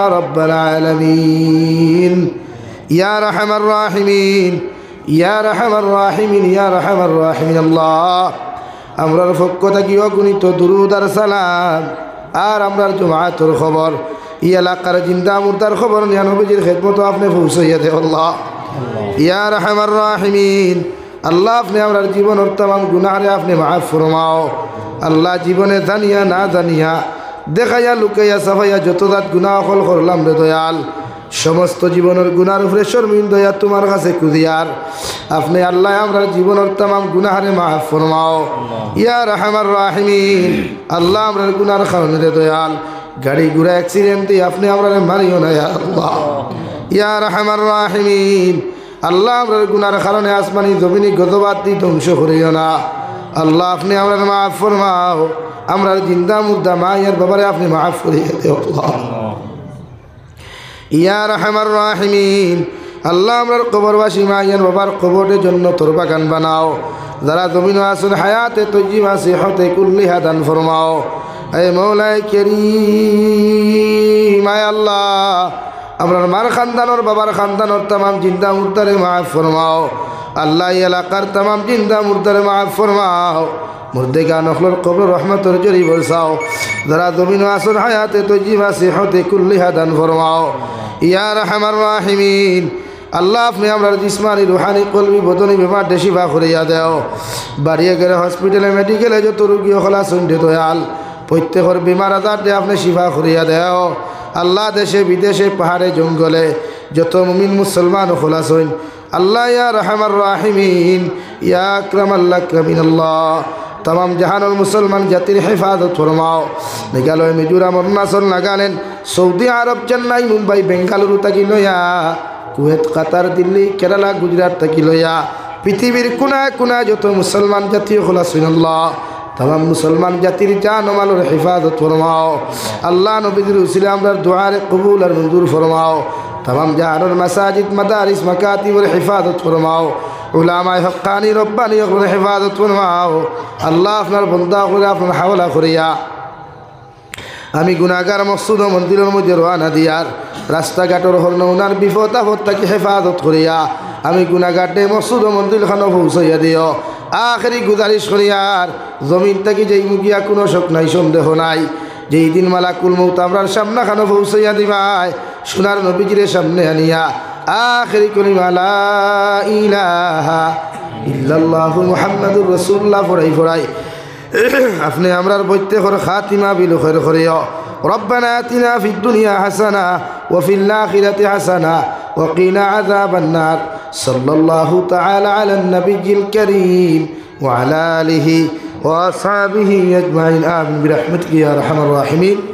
رب العالمين يا رحم الراحمين يا رحم الراحمين يا رحم الراحمين الله আমরার পক্ষ থেকে অগণিত দুরূদ আর সালাম আর আমরার জমাতের খবর এই এলাকার জিন্দা মুর্দার খবর নিয়ে নবীজির খেদমত আপনি পৌঁছাইয়া দে আল্লাহ ইয়া রহমান রাহিমিন আল্লাহ আপনি আমরার জীবনের तमाम গুনাহরে আপনি মাফ ফরমাও আল্লাহ জীবনে জানিয়া না জানিয়া দেখাইয়া লুকাইয়া সাফাইয়া যত জাত গুনাহ হল করলাম রে দয়াল সমস্ত জীবনের গুনার উপরে শর্মিন্দা তোমার কাছে কুদিয়ার আপনি আল্লাহ আমরার জীবনের तमाम গুনাহরে মাফ ফরমাও ইয়া রহমান রাহিমিন আল্লাহ আমরার গুনার কারণে রে দয়াল গাড়ি ঘোড়া অ্যাক্সিডেন্টে আপনি আমরারে মারিও না ইয়া আল্লাহ ইয়া রহমান রাহিমিন আল্লাহ আমরা গুনার কারণে আসমানি জমিনি গজবাদ দিয়ে ধ্বংস করিও না আল্লাহ আপনি আমরা মাফ ফরমাও আমরা জিন্দা মুর্দা মায়ের বাবারে আপনি মাফ করিয়ে দেও ইয়া রাহমার রাহিমিন আল্লাহ আমরার কবরবাসী মায়ের বাবার কবরের জন্য তোর বাগান বানাও যারা জমিন আসুন হায়াতে তৈজিমা সিহতে কুল্লিহা দান ফরমাও এ মৌলাই কারীম আয় আল্লাহ আমরার মার খানদানোর বাবার খানদানোর তামাম জিন্দা মুর্দারে মাফ ফরমাও আল্লাহ এলাকার তামাম জিন্দা মুর্দারে মাফ ফরমাও মুর্দেগা নখলর কবর রহমতর জরি বরসাও যারা জমিন আসুন হায়াতে তৈজিমা সিহতে কুল্লিহা দান ফরমাও ইয়া রাহমার রাহিমিন আল্লাহ আপনি আমরা জিসমানি রুহানি কলবি বদনি বেমার শিফা করিয়া দেও বাড়িয়ে গেলে হসপিটালে মেডিকেলে যত রুগী হলা সন্ধে দয়াল প্রত্যেকের বেমার আজার দিয়ে আপনি শিফা করিয়া দেও আল্লাহ দেশে বিদেশে পাহাড়ে জঙ্গলে যত মুমিন মুসলমান খোলাসইন আল্লাহ ইয়া রাহমার রাহিমিন ইয়া আকরাম আল্লাহ কামিন আল্লাহ तमाम जहानर मुसलमान जातिर हेफाजत फरमाओ मेघालय मिजोराम अरुणाचल नागालैंड सऊदी आरब चेन्नई मुम्बई बेंगालुरु तक लया कुवैत कतार दिल्ली केराला गुजरात तक लया पृथिवीर कोनाय कोनाय जत मुसलमान जाति खलासिन अल्लाह तमाम मुसलमान जातिर जान मालर हेफाजत फरमाओ अल्लाह नबीर उसिले आमरार दुआर कबूल और मंजूर फरमाओ तमाम जहानर मसाजिद मदारिस मकातिब और हिफाजत फरमाओ उलामाए हक्कानी रब्बानी हिफाजत फरमाओ अल्लाह अपनार बंदा करे अपनार हावला करिया आमी गुनाहगार मकसूद मंदिर मध्य रवाना दियार रास्ता घाटर हरनौनार विपद आपद ताके हेफाजत करिया आमी गुनाहगारटे मकसूद मंदिर खान पहुँचाइया दिओ आखिरी गुजारिश करियार जमीन ताकि जेई मुगिया कोनो शक नाई सन्देह नाई जेई दिन मालाकुल मौत आमरार सामना खान पहुँचाइया दिबाय सोनार नबीजिरे सामने आनिया आखिरी कलिमा ला इलाहा इल्लल्लाहु मुहम्मदुर रसूलुल्लाह फराई फराई अपने अमरार बच्चे कर खातिमा बिल खैर करियो रब्बना आतिना फिद दुनिया हसना व फिल आखिरति हसना व क़िना अज़ाबन नार सल्लल्लाहु तआला अला नबिय्यिल करीम व अला आलिहि व अस्हाबिहि अजमाइन आमीन बिरहमतिका या अरहमर राहिमीन